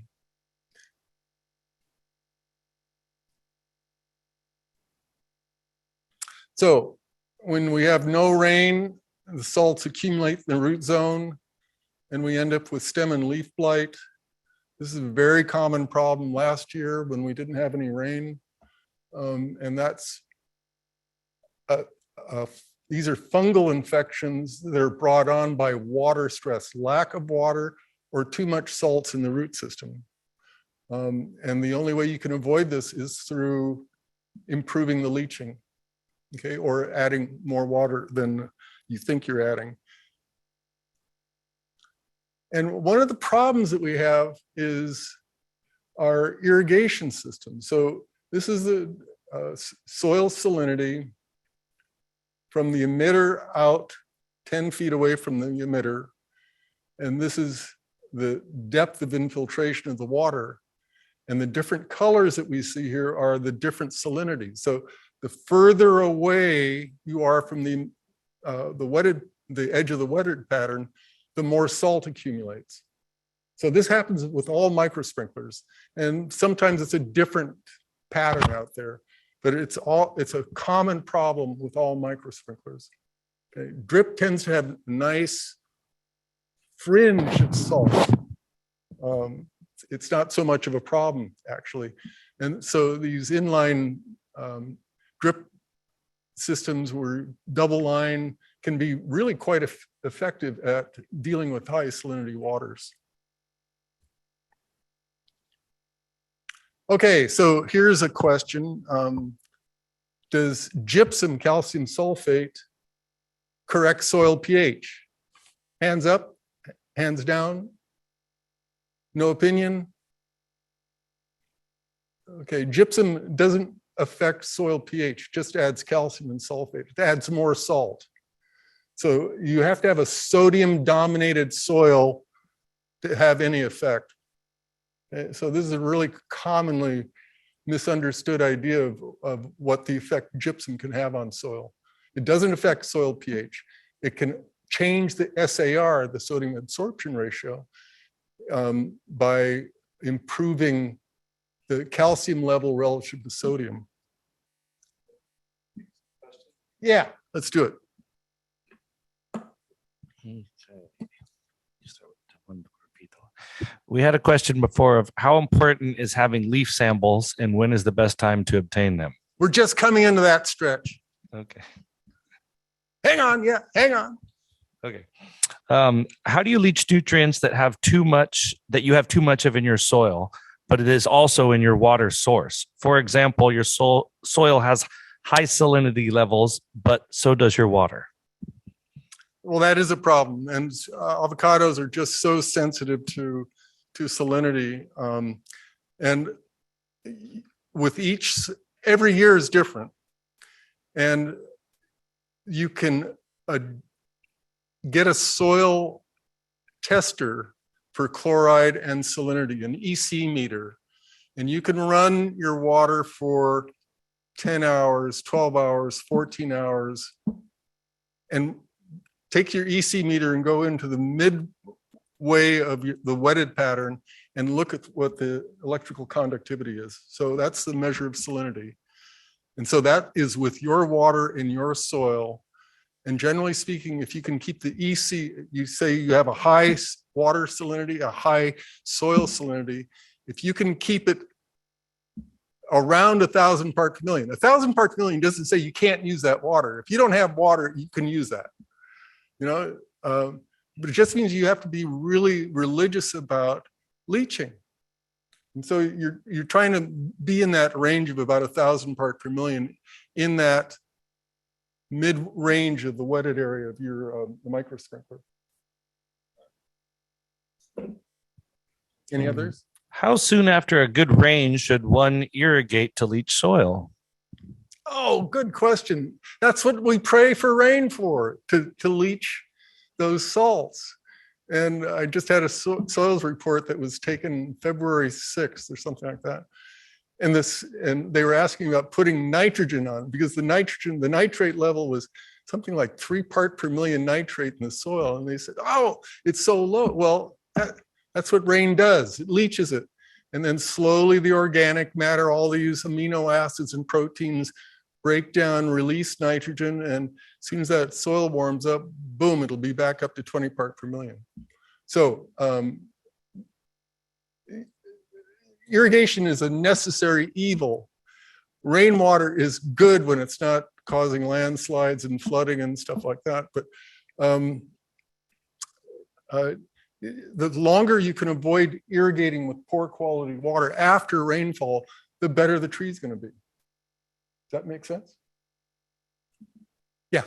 So when we have no rain, the salts accumulate in the root zone and we end up with stem and leaf blight. This is a very common problem last year when we didn't have any rain. And that's, these are fungal infections that are brought on by water stress, lack of water or too much salts in the root system. And the only way you can avoid this is through improving the leaching, okay, or adding more water than you think you're adding. And one of the problems that we have is our irrigation system. So this is the soil salinity from the emitter out 10 feet away from the emitter. And this is the depth of infiltration of the water. And the different colors that we see here are the different salinities. So the further away you are from the edge of the wetted pattern, the more salt accumulates. So this happens with all micro sprinklers. And sometimes it's a different pattern out there, but it's a common problem with all micro sprinklers. Okay. Drip tends to have nice fringe of salt. It's not so much of a problem actually. And so these inline drip systems where double line can be really quite effective at dealing with high salinity waters. Okay, so here's a question. Does gypsum calcium sulfate correct soil pH? Hands up, hands down. No opinion? Okay, gypsum doesn't affect soil pH, just adds calcium and sulfate. It adds more salt. So you have to have a sodium dominated soil to have any effect. Okay, so this is a really commonly misunderstood idea of what the effect gypsum can have on soil. It doesn't affect soil pH. It can change the SAR, the sodium absorption ratio, by improving the calcium level relative to sodium. Yeah, let's do it. We had a question before of how important is having leaf samples and when is the best time to obtain them? We're just coming into that stretch. Okay. Hang on, yeah, hang on. Okay. How do you leach nutrients that you have too much of in your soil, but it is also in your water source? For example, your soil has high salinity levels, but so does your water. Well, that is a problem. And avocados are just so sensitive to salinity. And with every year is different. And you can get a soil tester for chloride and salinity, an EC meter. And you can run your water for 10 hours, 12 hours, 14 hours, and take your EC meter and go into the midway of the wetted pattern and look at what the electrical conductivity is. So that's the measure of salinity. And so that is with your water in your soil. And generally speaking, if you can keep the EC, you say you have a high water salinity, a high soil salinity, if you can keep it around 1,000 parts per million. 1,000 parts per million doesn't say you can't use that water. If you don't have water, you can use that. You know, but it just means you have to be really religious about leaching. And so you're trying to be in that range of about 1,000 parts per million in that mid-range of the wetted area of your the micro sprinkler. Any others? How soon after a good rain should one irrigate to leach soil? Oh, good question. That's what we pray for rain for, to leach those salts. And I just had a soils report that was taken February 6th or something like that. And they were asking about putting nitrogen on because the nitrate level was something like 3 parts per million nitrate in the soil. And they said, oh, it's so low. Well, that's what rain does. It leaches it. And then slowly the organic matter, all these amino acids and proteins break down, release nitrogen. And as soon as that soil warms up, boom, it'll be back up to 20 parts per million. So irrigation is a necessary evil. Rainwater is good when it's not causing landslides and flooding and stuff like that. But the longer you can avoid irrigating with poor quality water after rainfall, the better the tree is going to be. Does that make sense? Yeah.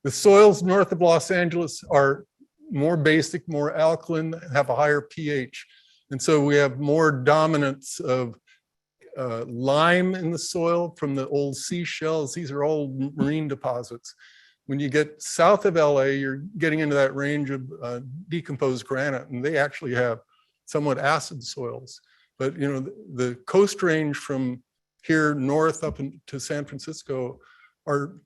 The soils north of Los Angeles are more basic, more alkaline, have a higher pH. And so we have more dominance of lime in the soil from the old seashells. These are all marine deposits. When you get south of LA, you're getting into that range of decomposed granite, and they actually have somewhat acid soils. But you know, the coast range from here north up to San Francisco are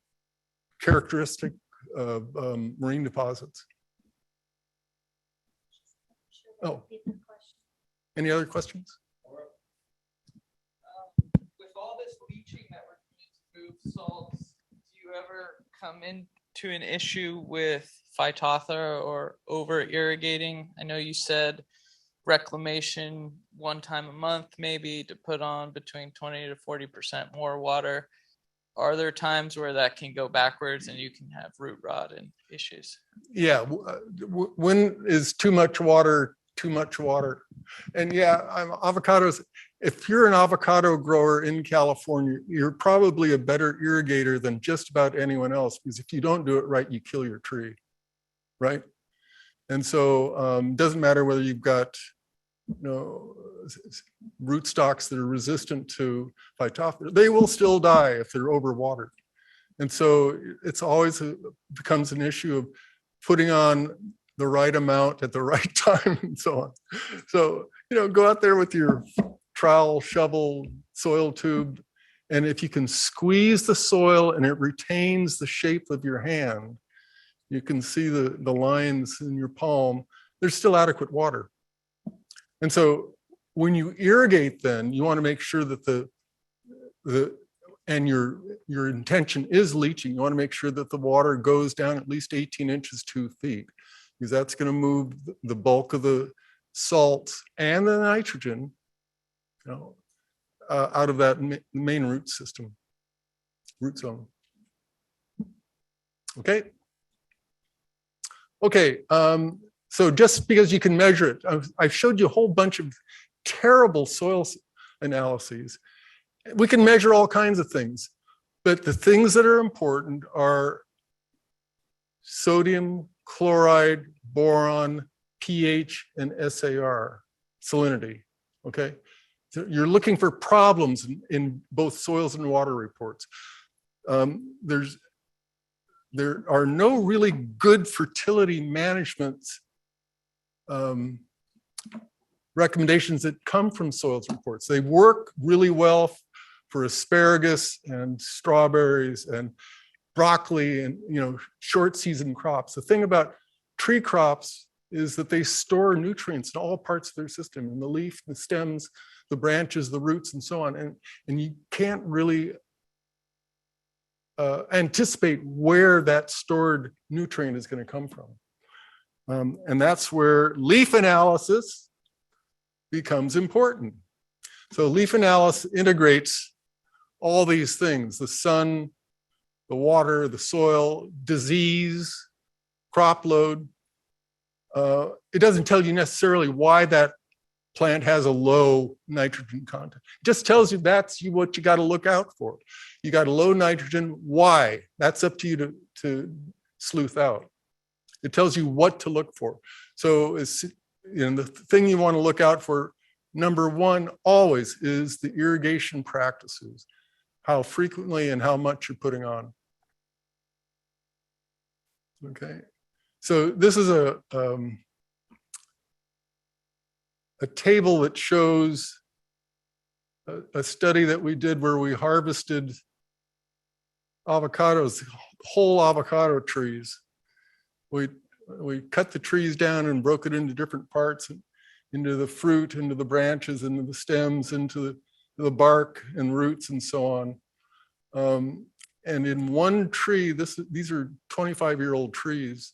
characteristic of marine deposits. Oh, any other questions? With all this leaching that we're doing to move salts, do you ever come into an issue with phytophthora or over irrigating? I know you said reclamation 1 time a month, maybe to put on between 20 to 40% more water. Are there times where that can go backwards and you can have root rot and issues? Yeah, when is too much water? Too much water. And yeah, avocados, if you're an avocado grower in California, you're probably a better irrigator than just about anyone else, because if you don't do it right, you kill your tree, right? And so it doesn't matter whether you've got, you know, rootstocks that are resistant to phytophthora, they will still die if they're overwatered. And so it's always becomes an issue of putting on the right amount at the right time and so on. So, you know, go out there with your trowel, shovel, soil tube, and if you can squeeze the soil and it retains the shape of your hand, you can see the lines in your palm, there's still adequate water. And so when you irrigate, then you want to make sure that and your intention is leaching. You want to make sure that the water goes down at least 18 inches, 2 feet, because that's going to move the bulk of the salts and the nitrogen, you know, out of that main root system, root zone. Okay. Okay. So just because you can measure it, I've showed you a whole bunch of terrible soil analyses. We can measure all kinds of things, but the things that are important are sodium, chloride, boron, pH, and SAR, salinity, okay? So you're looking for problems in both soils and water reports. There are no really good fertility management recommendations that come from soils reports. They work really well for asparagus and strawberries and broccoli and, you know, short season crops. The thing about tree crops is that they store nutrients in all parts of their system, in the leaf, the stems, the branches, the roots, and so on. And you can't really anticipate where that stored nutrient is going to come from. And that's where leaf analysis becomes important. So leaf analysis integrates all these things: the sun, the water, the soil, disease, crop load. It doesn't tell you necessarily why that plant has a low nitrogen content. It just tells you that's what you got to look out for. You got a low nitrogen, why? That's up to you to sleuth out. It tells you what to look for. So it's, you know, the thing you want to look out for, number one, always is the irrigation practices, how frequently and how much you're putting on. Okay, so this is a table that shows a study that we did where we harvested avocados, whole avocado trees. We cut the trees down and broke it into different parts, into the fruit, into the branches, into the stems, into the bark and roots and so on. And in one tree, these are 25-year-old trees.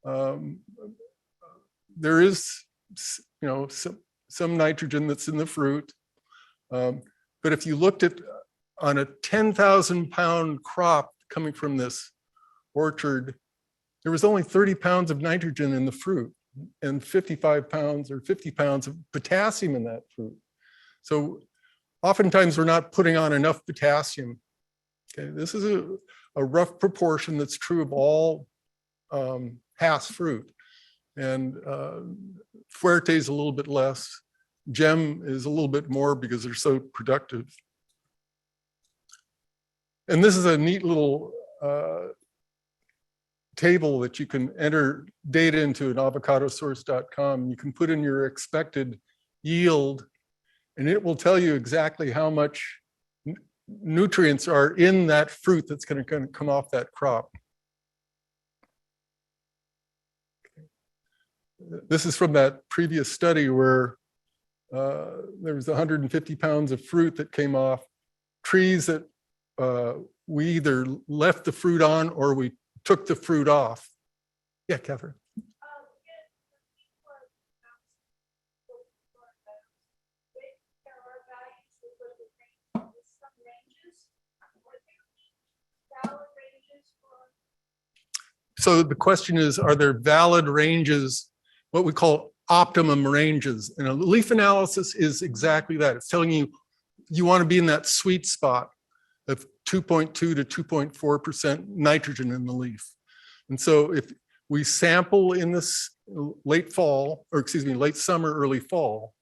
There is, some nitrogen that's in the fruit. But if you looked at on a 10,000 pound crop coming from this orchard, there was only 30 pounds of nitrogen in the fruit and 55 pounds or 50 pounds of potassium in that fruit. So oftentimes we're not putting on enough potassium. Okay, this is a rough proportion that's true of all CAS fruit. And Fuerte is a little bit less. Gem is a little bit more because they're so productive. And this is a neat little table that you can enter data into at avocadosource.com. You can put in your expected yield, and it will tell you exactly how much nutrients are in that fruit that's going to come off that crop. This is from that previous study where there was 150 pounds of fruit that came off trees that we either left the fruit on or we took the fruit off. Yeah, Catherine. So the question is, are there valid ranges, what we call optimum ranges? And a leaf analysis is exactly that. It's telling you, you want to be in that sweet spot of 2.2 to 2.4% nitrogen in the leaf. And so if we sample in this late fall, or excuse me, late summer, early fall,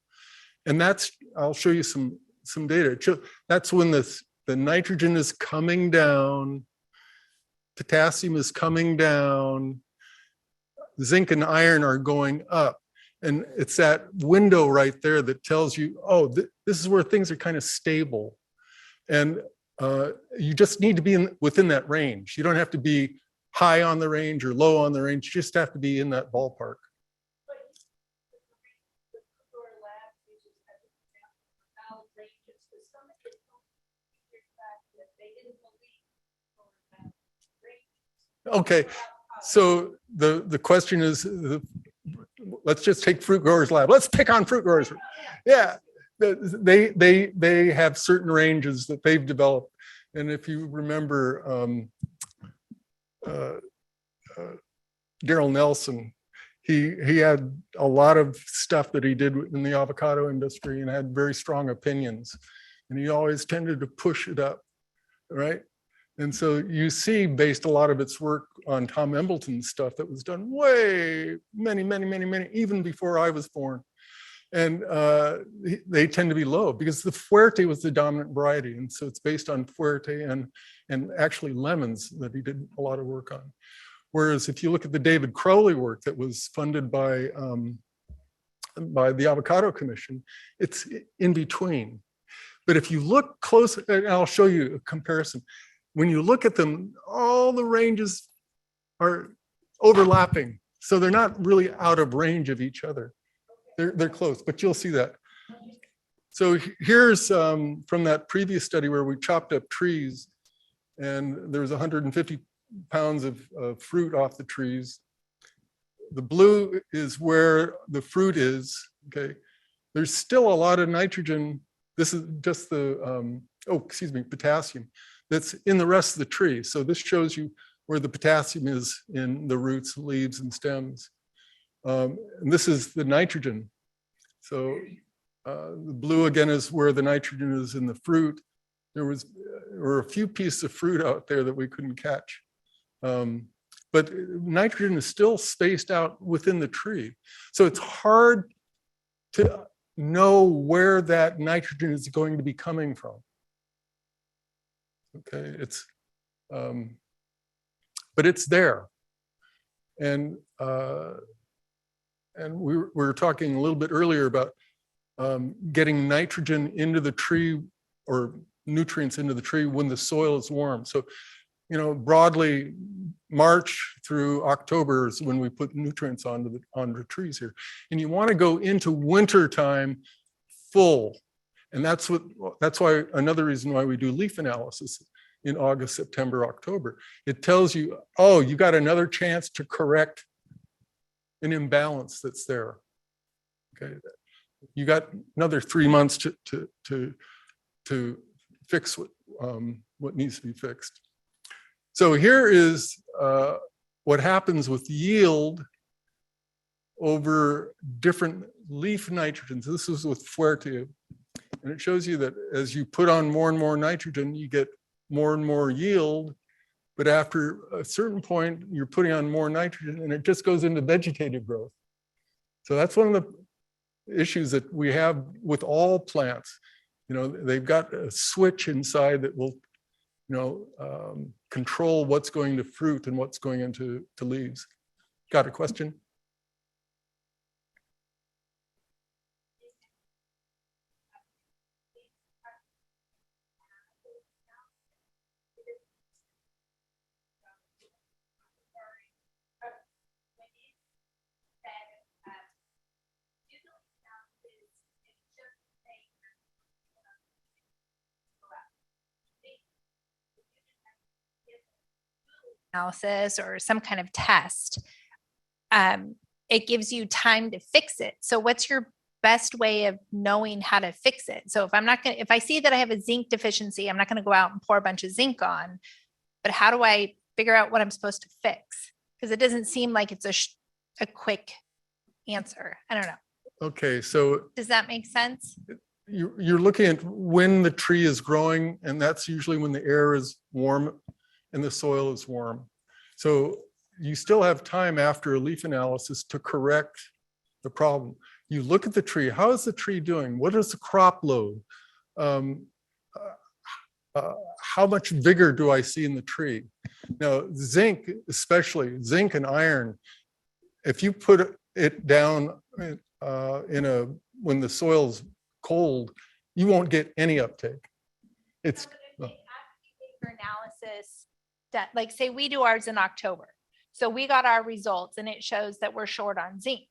and that's, I'll show you some data. That's when the nitrogen is coming down, potassium is coming down, zinc and iron are going up. And it's that window right there that tells you, oh, this is where things are kind of stable. And you just need to be within that range. You don't have to be high on the range or low on the range. You just have to be in that ballpark. Okay, so the question is, let's just take Fruit Growers Lab. Let's pick on Fruit Growers. Yeah, they have certain ranges that they've developed. And if you remember Daryl Nelson, he had a lot of stuff that he did in the avocado industry and had very strong opinions. And he always tended to push it up, right? And so you see, based a lot of its work on Tom Embleton's stuff that was done way many, even before I was born. And they tend to be low because the Fuerte was the dominant variety. And so it's based on Fuerte and actually lemons that he did a lot of work on. Whereas if you look at the David Crowley work that was funded by the Avocado Commission, it's in between. But if you look close, and I'll show you a comparison. When you look at them, all the ranges are overlapping. So they're not really out of range of each other. They're close, but you'll see that. So here's from that previous study where we chopped up trees and there's 150 pounds of fruit off the trees. The blue is where the fruit is, okay? There's still a lot of nitrogen. This is just the, potassium that's in the rest of the tree. So this shows you where the potassium is in the roots, leaves, and stems. And this is the nitrogen. So the blue again is where the nitrogen is in the fruit. There were a few pieces of fruit out there that we couldn't catch. But nitrogen is still spaced out within the tree. So it's hard to know where that nitrogen is going to be coming from. Okay, but it's there. And we were talking a little bit earlier about getting nitrogen into the tree or nutrients into the tree when the soil is warm. So, you know, broadly, March through October is when we put nutrients onto the trees here. And you want to go into winter time full. And that's why another reason why we do leaf analysis in August, September, October. It tells you, oh, you got another chance to correct an imbalance that's there. Okay, you got another 3 months to fix what needs to be fixed. So here is what happens with yield over different leaf nitrogens. This is with Fertility. And it shows you that as you put on more and more nitrogen, you get more and more yield. But after a certain point, you're putting on more nitrogen and it just goes into vegetative growth. So that's one of the issues that we have with all plants. You know, they've got a switch inside that will, you know, control what's going to fruit and what's going into leaves. Got a question? Analysis or some kind of test, it gives you time to fix it. So what's your best way of knowing how to fix it? So if I see that I have a zinc deficiency, I'm not going to go out and pour a bunch of zinc on, but how do I figure out what I'm supposed to fix? Because it doesn't seem like it's a quick answer. I don't know. Okay, so Does that make sense? you're looking at when the tree is growing, and that's usually when the air is warm and the soil is warm. So you still have time after a leaf analysis to correct the problem. You look at the tree. How is the tree doing? What is the crop load? How much vigor do I see in the tree? Now, zinc, especially zinc and iron, if you put it down when the soil's cold, you won't get any uptake. It's analysis. Like say we do ours in October. So we got our results and it shows that we're short on zinc.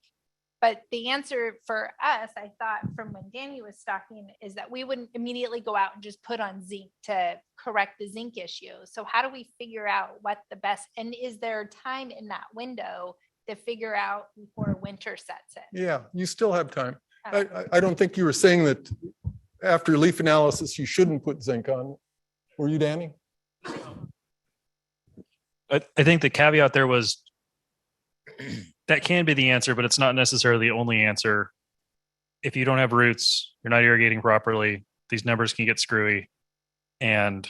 But the answer for us, I thought from when Danny was talking, is that we wouldn't immediately go out and just put on zinc to correct the zinc issue. So how do we figure out what the best, and is there time in that window to figure out before winter sets in? Yeah, you still have time. I don't think you were saying that after leaf analysis, you shouldn't put zinc on. Were you, Danny? I think the caveat there was that can be the answer, but it's not necessarily the only answer. If you don't have roots, you're not irrigating properly, these numbers can get screwy, and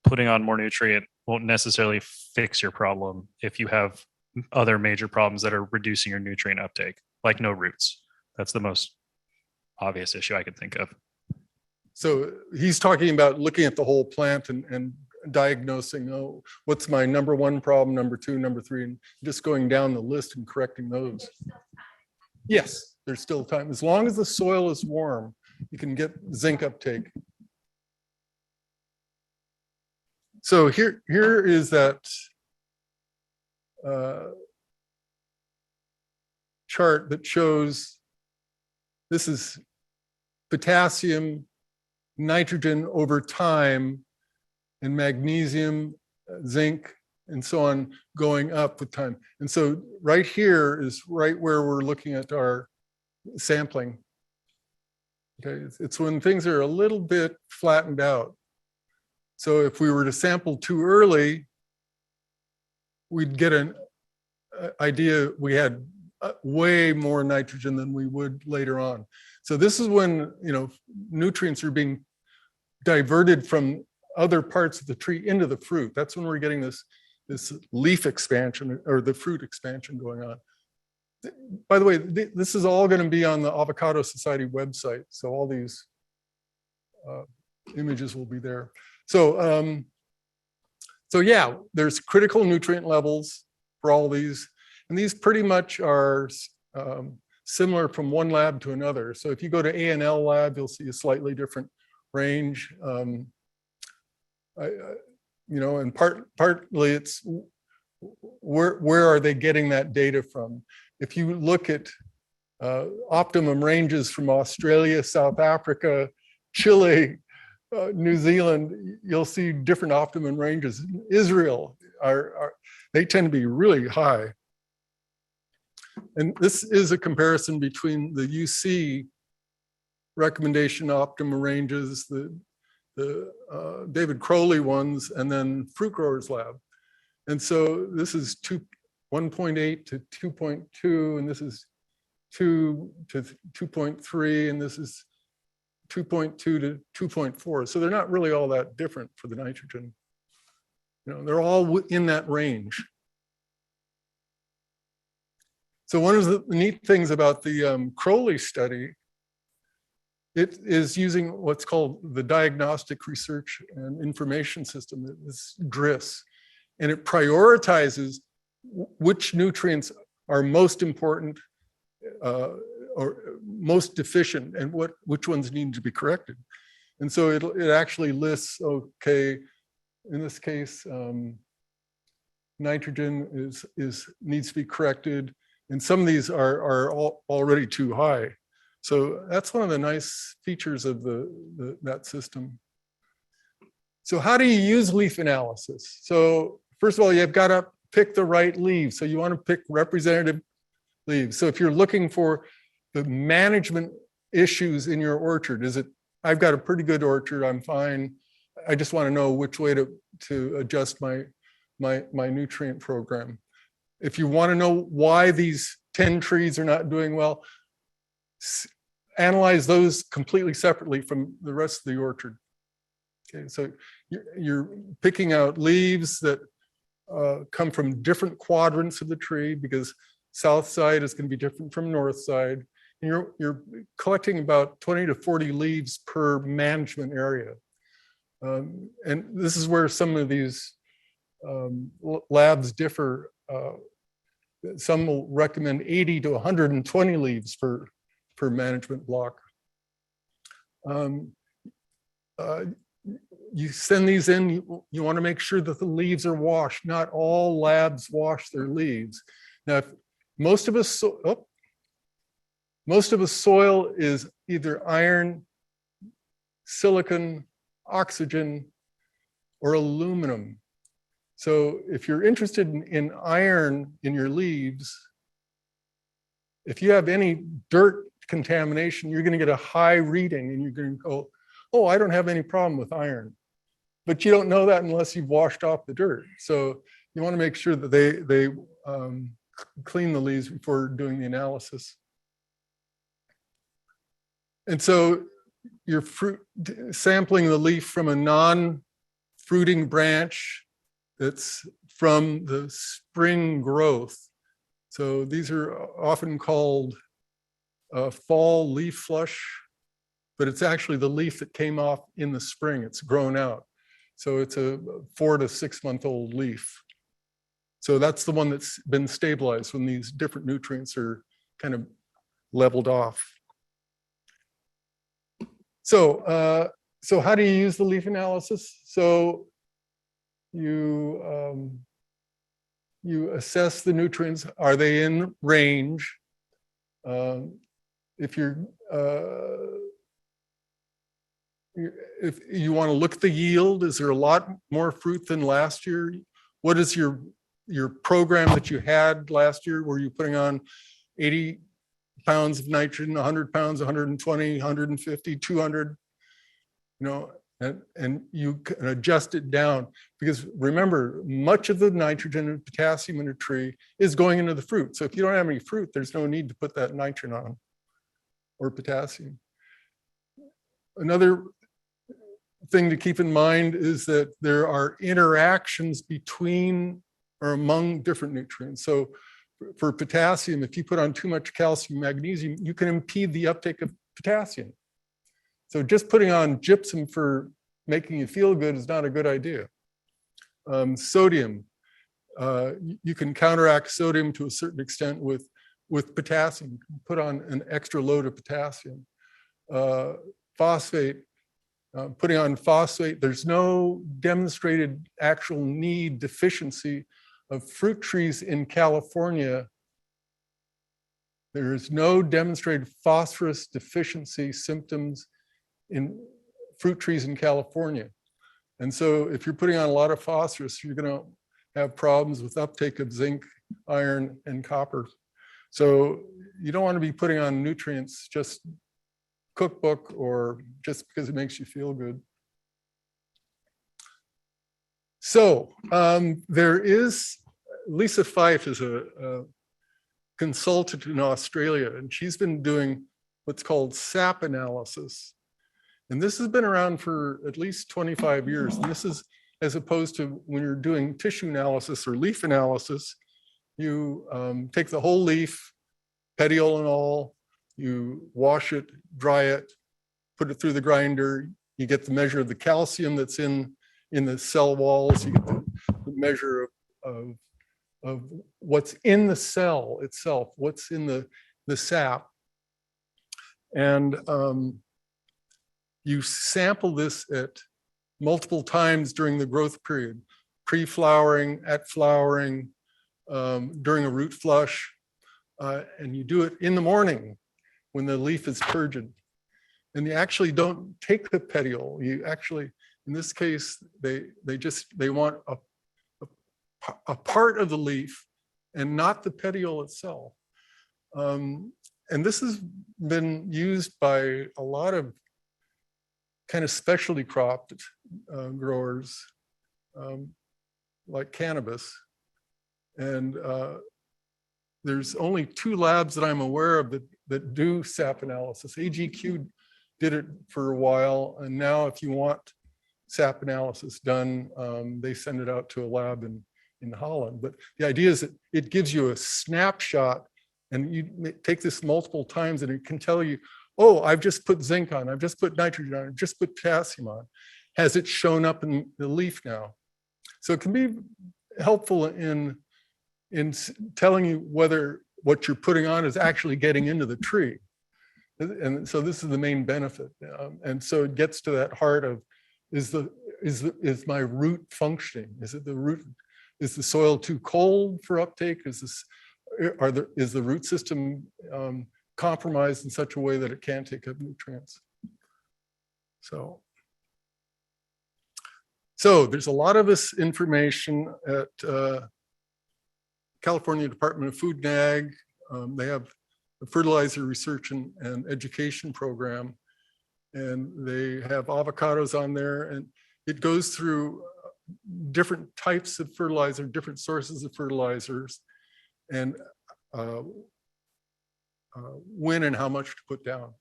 putting on more nutrient won't necessarily fix your problem if you have other major problems that are reducing your nutrient uptake, like no roots. That's the most obvious issue I could think of. So he's talking about looking at the whole plant and diagnosing, oh, what's my number one problem, number two, number three, and just going down the list and correcting those. Yes, there's still time. As long as the soil is warm, you can get zinc uptake. So here is that chart that shows this is potassium, nitrogen over time, and magnesium, zinc, and so on going up with time. And so right here is right where we're looking at our sampling. Okay, it's when things are a little bit flattened out. So if we were to sample too early, we'd get an idea we had way more nitrogen than we would later on. So this is when, you know, nutrients are being diverted from other parts of the tree into the fruit. That's when we're getting this leaf expansion or the fruit expansion going on. By the way, this is all going to be on the Avocado Society website. So all these images will be there. So, so yeah, there's critical nutrient levels for all these. And these pretty much are similar from one lab to another. So if you go to A&L lab, you'll see a slightly different range. And partly it's where are they getting that data from? If you look at optimum ranges from Australia, South Africa, Chile, New Zealand, you'll see different optimum ranges. Israel, they tend to be really high. And this is a comparison between the UC recommendation optimum ranges, the David Crowley ones, and then Fruit Growers Lab. And so this is 1.8 to 2.2, and this is 2 to 2.3, and this is 2.2 to 2.4. So they're not really all that different for the nitrogen. They're all in that range. So one of the neat things about the Crowley study, it is using what's called the Diagnostic Research and Information System, this DRIS, and it prioritizes which nutrients are most important or most deficient and which ones need to be corrected. And so it actually lists, okay, in this case, nitrogen needs to be corrected, and some of these are already too high. So that's one of the nice features of that system. So how do you use leaf analysis? So first of all, you've got to pick the right leaves. So you want to pick representative leaves. So if you're looking for the management issues in your orchard, I've got a pretty good orchard, I'm fine. I just want to know which way to adjust my nutrient program. If you want to know why these 10 trees are not doing well, analyze those completely separately from the rest of the orchard. Okay, so you're picking out leaves that come from different quadrants of the tree, because south side is going to be different from north side. And you're collecting about 20 to 40 leaves per management area. And this is where some of these labs differ. Some will recommend 80 to 120 leaves per management block. You send these in, you want to make sure that the leaves are washed. Not all labs wash their leaves. Now, if most of us soil is either iron, silicon, oxygen, or aluminum. So if you're interested in iron in your leaves, if you have any dirt contamination, you're going to get a high reading, and you're going to go, oh, I don't have any problem with iron. But you don't know that unless you've washed off the dirt. So you want to make sure that they clean the leaves before doing the analysis. And so you're sampling the leaf from a non-fruiting branch that's from the spring growth. So these are often called fall leaf flush, but it's actually the leaf that came off in the spring. It's grown out. So it's a 4 to 6 month old leaf. So that's the one that's been stabilized when these different nutrients are kind of leveled off. So how do you use the leaf analysis? So you assess the nutrients. Are they in range? If you want to look at the yield, is there a lot more fruit than last year? What is your program that you had last year? Were you putting on 80 pounds of nitrogen, 100 pounds, 120, 150, 200? And you can adjust it down, because remember, much of the nitrogen and potassium in a tree is going into the fruit. So if you don't have any fruit, there's no need to put that nitrogen on or potassium. Another thing to keep in mind is that there are interactions between or among different nutrients. So for potassium, if you put on too much calcium, magnesium, you can impede the uptake of potassium. So just putting on gypsum for making you feel good is not a good idea. Sodium, you can counteract sodium to a certain extent with with potassium, put on an extra load of potassium. Phosphate, putting on phosphate, there's no demonstrated actual need deficiency of fruit trees in California. There is no demonstrated phosphorus deficiency symptoms in fruit trees in California. And so if you're putting on a lot of phosphorus, you're going to have problems with uptake of zinc, iron, and copper. So you don't want to be putting on nutrients just cookbook or just because it makes you feel good. So there is, Lisa Fife is a consultant in Australia, and she's been doing what's called sap analysis. And this has been around for at least 25 years. And this is as opposed to when you're doing tissue analysis or leaf analysis, you take the whole leaf, petiole and all, you wash it, dry it, put it through the grinder, you get the measure of the calcium that's in the cell walls, you get the measure of what's in the cell itself, what's in the sap. And you sample this at multiple times during the growth period, pre-flowering, at flowering, during a root flush, and you do it in the morning when the leaf is turgid. And you actually don't take the petiole. You actually, in this case, they want a part of the leaf and not the petiole itself. And this has been used by a lot of kind of specialty crop growers like cannabis. And there's only 2 labs that I'm aware of that do sap analysis. AGQ did it for a while, and now if you want sap analysis done, they send it out to a lab in Holland. But the idea is that it gives you a snapshot, and you take this multiple times, and it can tell you, oh, I've just put zinc on, I've just put nitrogen on, I've just put potassium on. Has it shown up in the leaf now? So it can be helpful in telling you whether what you're putting on is actually getting into the tree. And so this is the main benefit. And so it gets to that heart of, is my root functioning? Is it the root? Is the soil too cold for uptake? Is the root system compromised in such a way that it can't take up nutrients? So there's a lot of this information at California Department of Food and Ag. They have the Fertilizer Research and Education Program, and they have avocados on there, and it goes through different types of fertilizer, different sources of fertilizers, and when and how much to put down.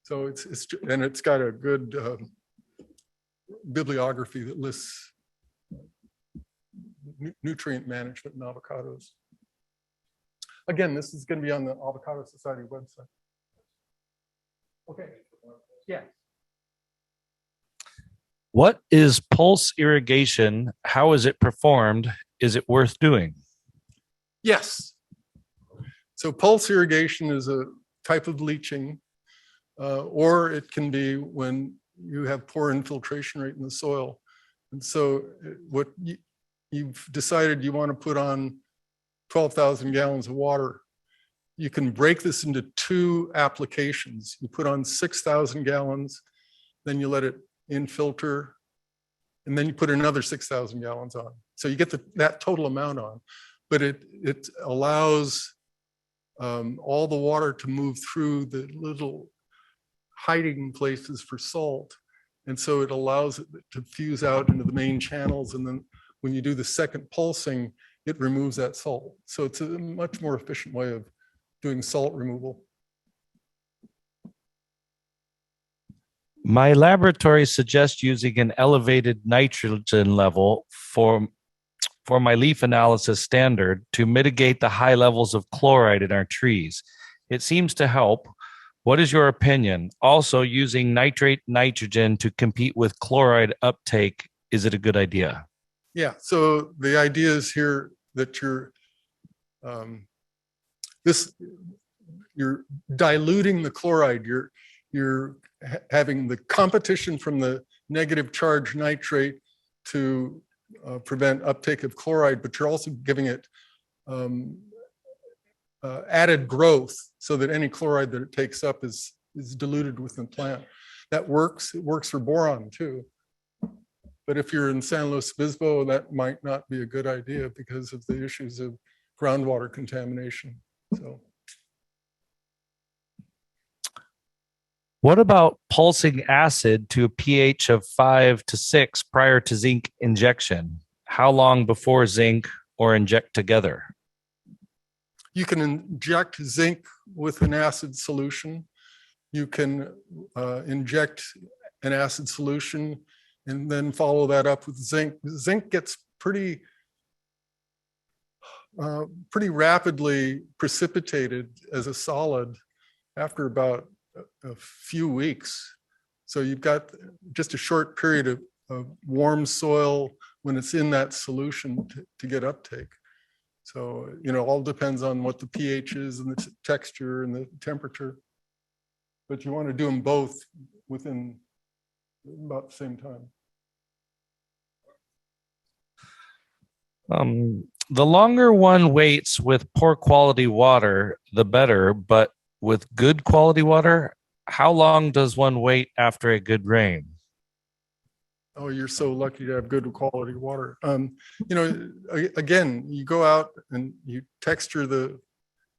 So it's got a good bibliography that lists nutrient management in avocados. Again, this is going to be on the Avocado Society website. Okay. Yeah. What is pulse irrigation? How is it performed? Is it worth doing? Yes. So pulse irrigation is a type of leaching, or it can be when you have poor infiltration rate in the soil. And so what you've decided you want to put on 12,000 gallons of water, you can break this into 2 applications. You put on 6,000 gallons, then you let it infilter, and then you put another 6,000 gallons on. So you get that total amount on, but it allows all the water to move through the little hiding places for salt. And so it allows it to fuse out into the main channels. And then when you do the second pulsing, it removes that salt. So it's a much more efficient way of doing salt removal. My laboratory suggests using an elevated nitrogen level for my leaf analysis standard to mitigate the high levels of chloride in our trees. It seems to help. What is your opinion? Also, using nitrate nitrogen to compete with chloride uptake, is it a good idea? Yeah, so the idea is here that you're this, you're diluting the chloride. You're having the competition from the negative charge nitrate to prevent uptake of chloride, but you're also giving it added growth so that any chloride that it takes up is diluted within the plant. That works. It works for boron too. But if you're in San Luis Obispo, that might not be a good idea because of the issues of groundwater contamination. So. What about pulsing acid to a pH of 5 to 6 prior to zinc injection? How long before zinc or inject together? You can inject zinc with an acid solution. You can inject an acid solution and then follow that up with zinc. Zinc gets pretty rapidly precipitated as a solid after about a few weeks. So you've got just a short period of warm soil when it's in that solution to get uptake. So, you know, all depends on what the pH is and the texture and the temperature. But you want to do them both within about the same time. The longer one waits with poor quality water, the better, but with good quality water, how long does one wait after a good rain? Oh, you're so lucky to have good quality water. You know, again, you go out and you texture the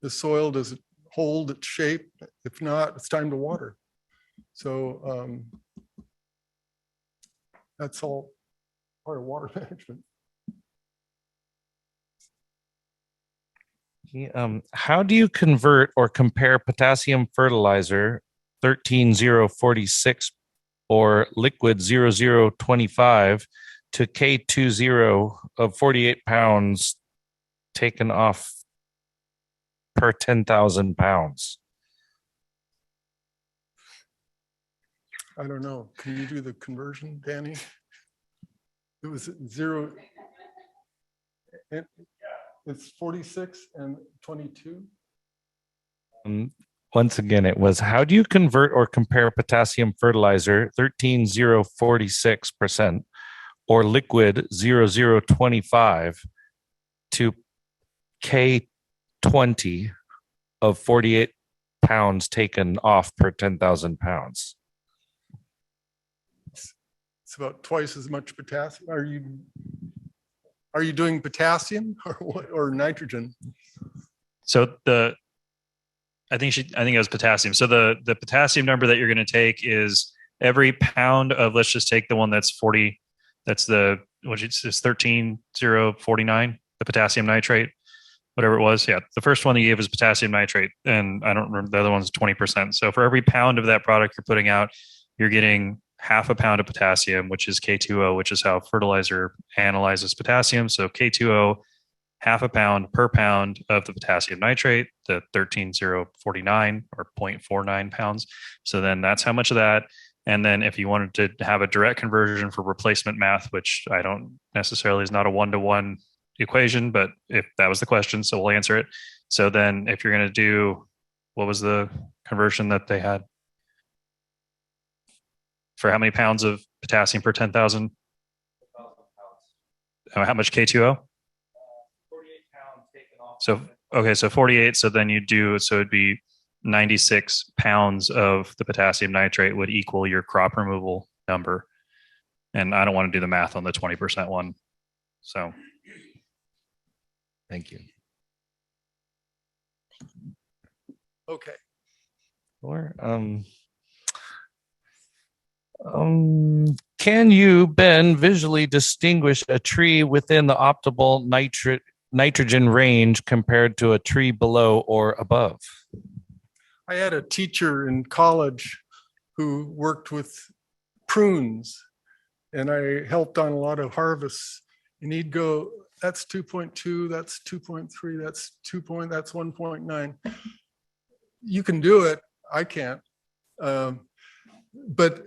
soil. Does it hold its shape? If not, it's time to water. So that's all part of water management. How do you convert or compare potassium fertilizer 13046 or liquid 0025 to K20 of 48 pounds taken off per 10,000 pounds? I don't know. Can you do the conversion, Danny? It was 0. It's 46 and 22. Once again, it was, how do you convert or compare potassium fertilizer 13046% or liquid 0025 to K20 of 48 pounds taken off per 10,000 pounds? It's about twice as much potassium. Are you doing potassium or what, or nitrogen? So I think it was potassium. So the potassium number that you're going to take is every pound of, let's just take the one that's 40. That's it's 13049, the potassium nitrate, whatever it was. Yeah. The first one you gave is potassium nitrate, and I don't remember, the other one's 20%. So for every pound of that product you're putting out, you're getting half a pound of potassium, which is K2O, which is how fertilizer analyzes potassium. So K2O, half a pound per pound of the potassium nitrate, the 13049 or 0.49 pounds. So then that's how much of that. And then if you wanted to have a direct conversion for replacement math, which I don't necessarily is not a 1-to-1 equation, but if that was the question, so we'll answer it. So then if you're going to do, what was the conversion that they had? For how many pounds of potassium per 10,000? How much K2O? 48 pounds taken off. So, okay, so 48. So then you do, so it'd be 96 pounds of the potassium nitrate would equal your crop removal number. And I don't want to do the math on the 20% one. So. Thank you. Okay. Or, can you, Ben, visually distinguish a tree within the optimal nitrogen range compared to a tree below or above? I had a teacher in college who worked with prunes, and I helped on a lot of harvests, and he'd go, that's 2.2, that's 2.3, that's 2 point, that's 1.9. You can do it. I can't. But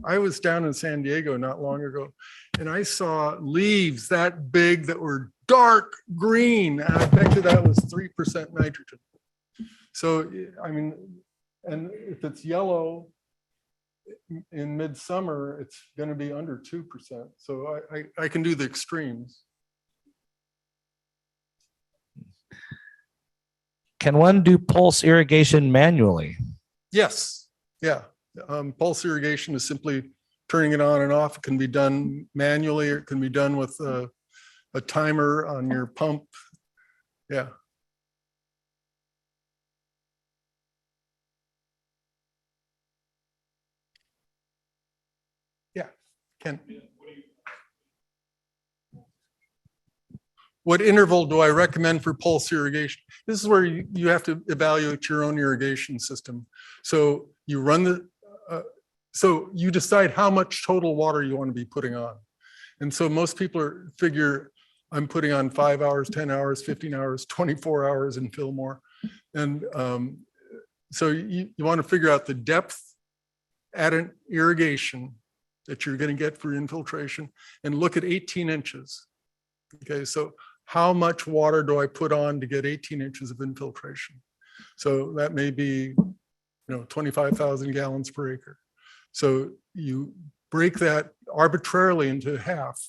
I was down in San Diego not long ago, and I saw leaves that big that were dark green. And I bet you that was 3% nitrogen. So, I mean, and if it's yellow in midsummer, it's going to be under 2%. So I can do the extremes. Can one do pulse irrigation manually? Yes. Yeah. Pulse irrigation is simply turning it on and off. It can be done manually, or it can be done with a timer on your pump. Yeah. Yeah. Ken. What interval do I recommend for pulse irrigation? This is where you have to evaluate your own irrigation system. So you run the, so you decide how much total water you want to be putting on. And so most people figure I'm putting on 5 hours, 10 hours, 15 hours, 24 hours and fill more. And so you want to figure out the depth at an irrigation that you're going to get for infiltration and look at 18 inches. Okay, so how much water do I put on to get 18 inches of infiltration? So that may be, 25,000 gallons per acre. So you break that arbitrarily into half.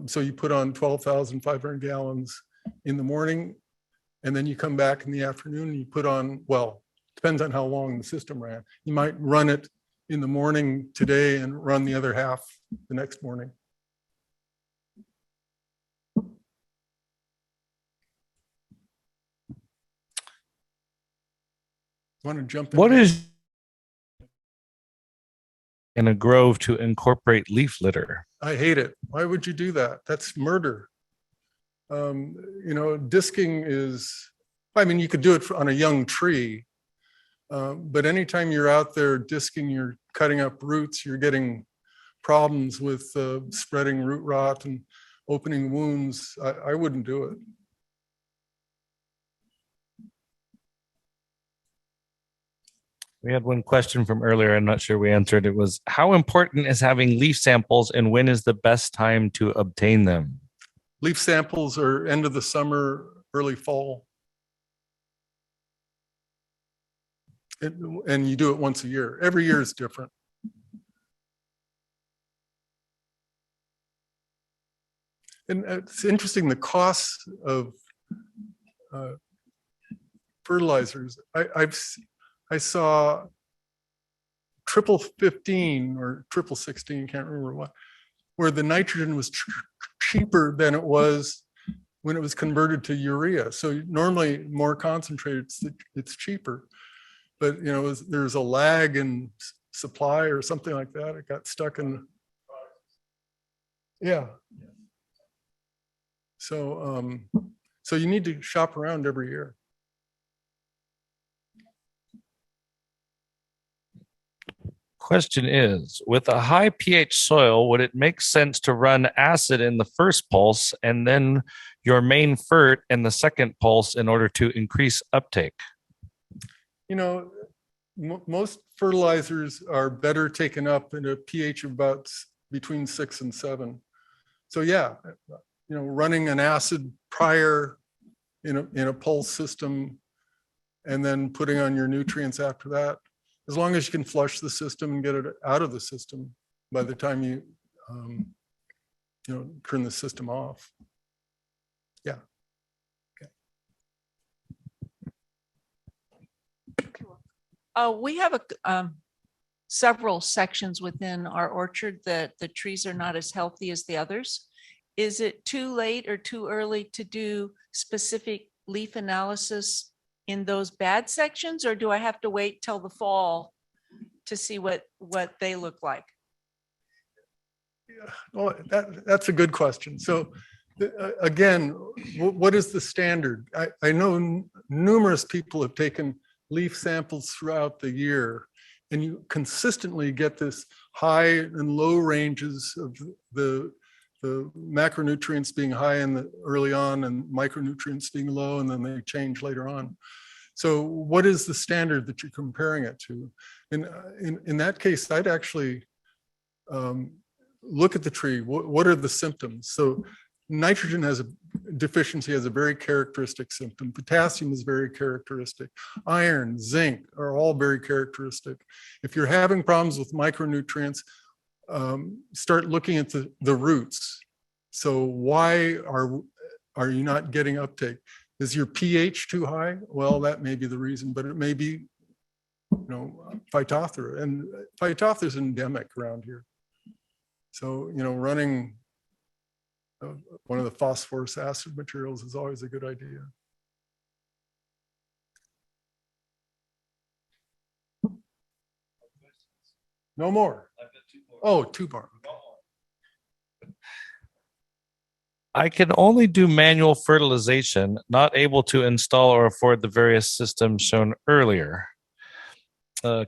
So you put on 12,500 gallons in the morning, and then you come back in the afternoon and you put on, well, depends on how long the system ran. You might run it in the morning today and run the other half the next morning. Want to jump in? What is in a grove to incorporate leaf litter? I hate it. Why would you do that? That's murder. Disking is, I mean, you could do it on a young tree, but anytime you're out there disking, you're cutting up roots, you're getting problems with spreading root rot and opening wounds. I wouldn't do it. We had one question from earlier. I'm not sure we answered. It was, how important is having leaf samples and when is the best time to obtain them? Leaf samples are end of the summer, early fall. And you do it once a year. Every year is different. And it's interesting, the costs of fertilizers. I saw triple 15 or triple 16, can't remember what, where the nitrogen was cheaper than it was when it was converted to urea. So normally more concentrated, it's cheaper. But there's a lag in supply or something like that. It got stuck in. Yeah. So so you need to shop around every year. Question is, with a high pH soil, would it make sense to run acid in the first pulse and then your main fert in the second pulse in order to increase uptake? Most fertilizers are better taken up in a pH of about between 6 and 7. So yeah, running an acid prior in a pulse system and then putting on your nutrients after that, as long as you can flush the system and get it out of the system by the time you turn the system off. Yeah. We have several sections within our orchard that the trees are not as healthy as the others. Is it too late or too early to do specific leaf analysis in those bad sections, or do I have to wait till the fall to see what they look like? Well, that's a good question. So again, what is the standard? I know numerous people have taken leaf samples throughout the year, and you consistently get this high and low ranges of the macronutrients being high in the early on and micronutrients being low, and then they change later on. So what is the standard that you're comparing it to? In that case, I'd actually look at the tree. What are the symptoms? So nitrogen deficiency has a very characteristic symptom. Potassium is very characteristic. Iron, zinc are all very characteristic. If you're having problems with micronutrients, start looking at the roots. So why are you not getting uptake? Is your pH too high? Well, that may be the reason, but it may be, Phytophthora, and Phytophthora is endemic around here. So, running one of the phosphorus acid materials is always a good idea. No more. Oh, 2 more. I can only do manual fertilization, not able to install or afford the various systems shown earlier.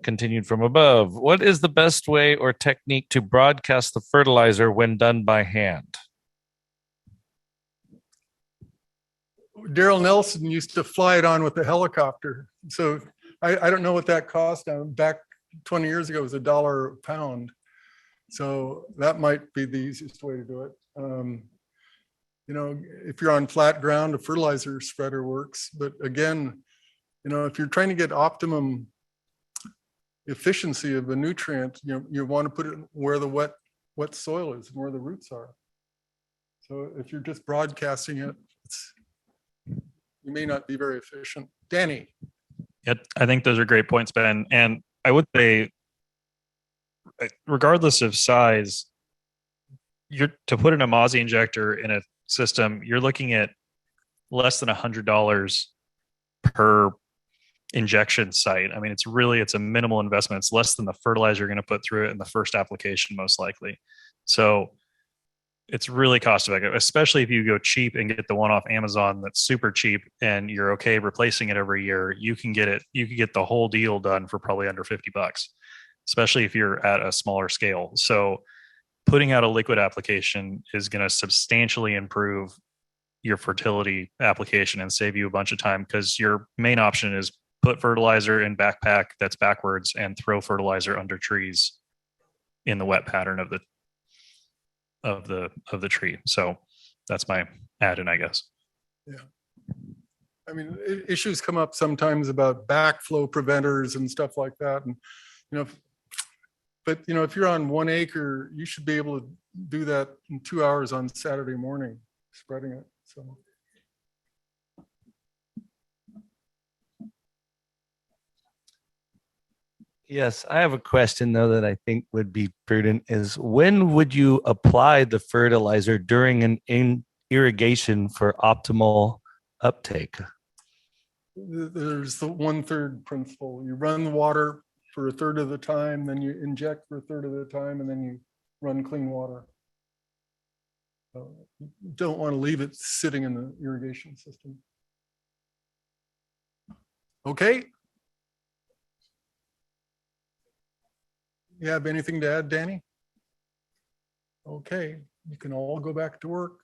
Continued from above. What is the best way or technique to broadcast the fertilizer when done by hand? Daryl Nelson used to fly it on with a helicopter. So I don't know what that cost. Back 20 years ago, it was $1 a pound. So that might be the easiest way to do it. If you're on flat ground, a fertilizer spreader works. But again, if you're trying to get optimum efficiency of a nutrient, you want to put it where the wet soil is and where the roots are. So if you're just broadcasting it, you may not be very efficient. Danny. Yeah, I think those are great points, Ben. And I would say, regardless of size, to put an Amazi injector in a system, you're looking at less than $100 per injection site. I mean, it's a minimal investment. It's less than the fertilizer you're going to put through it in the first application, most likely. So it's really cost effective, especially if you go cheap and get the one off Amazon that's super cheap and you're okay replacing it every year. You can get the whole deal done for probably under $50, especially if you're at a smaller scale. So putting out a liquid application is going to substantially improve your fertility application and save you a bunch of time, because your main option is put fertilizer in backpack that's backwards and throw fertilizer under trees in the wet pattern of the tree. So that's my add-in, I guess. Yeah. I mean, issues come up sometimes about backflow preventers and stuff like that. And, if you're on 1 acre, you should be able to do that in 2 hours on Saturday morning, spreading it. So. Yes, I have a question though that I think would be prudent is when would you apply the fertilizer during an irrigation for optimal uptake? There's the 1/3 principle. You run the water for 1/3 of the time, then you inject for 1/3 of the time, and then you run clean water. So you don't want to leave it sitting in the irrigation system. Okay. You have anything to add, Danny? Okay, you can all go back to work.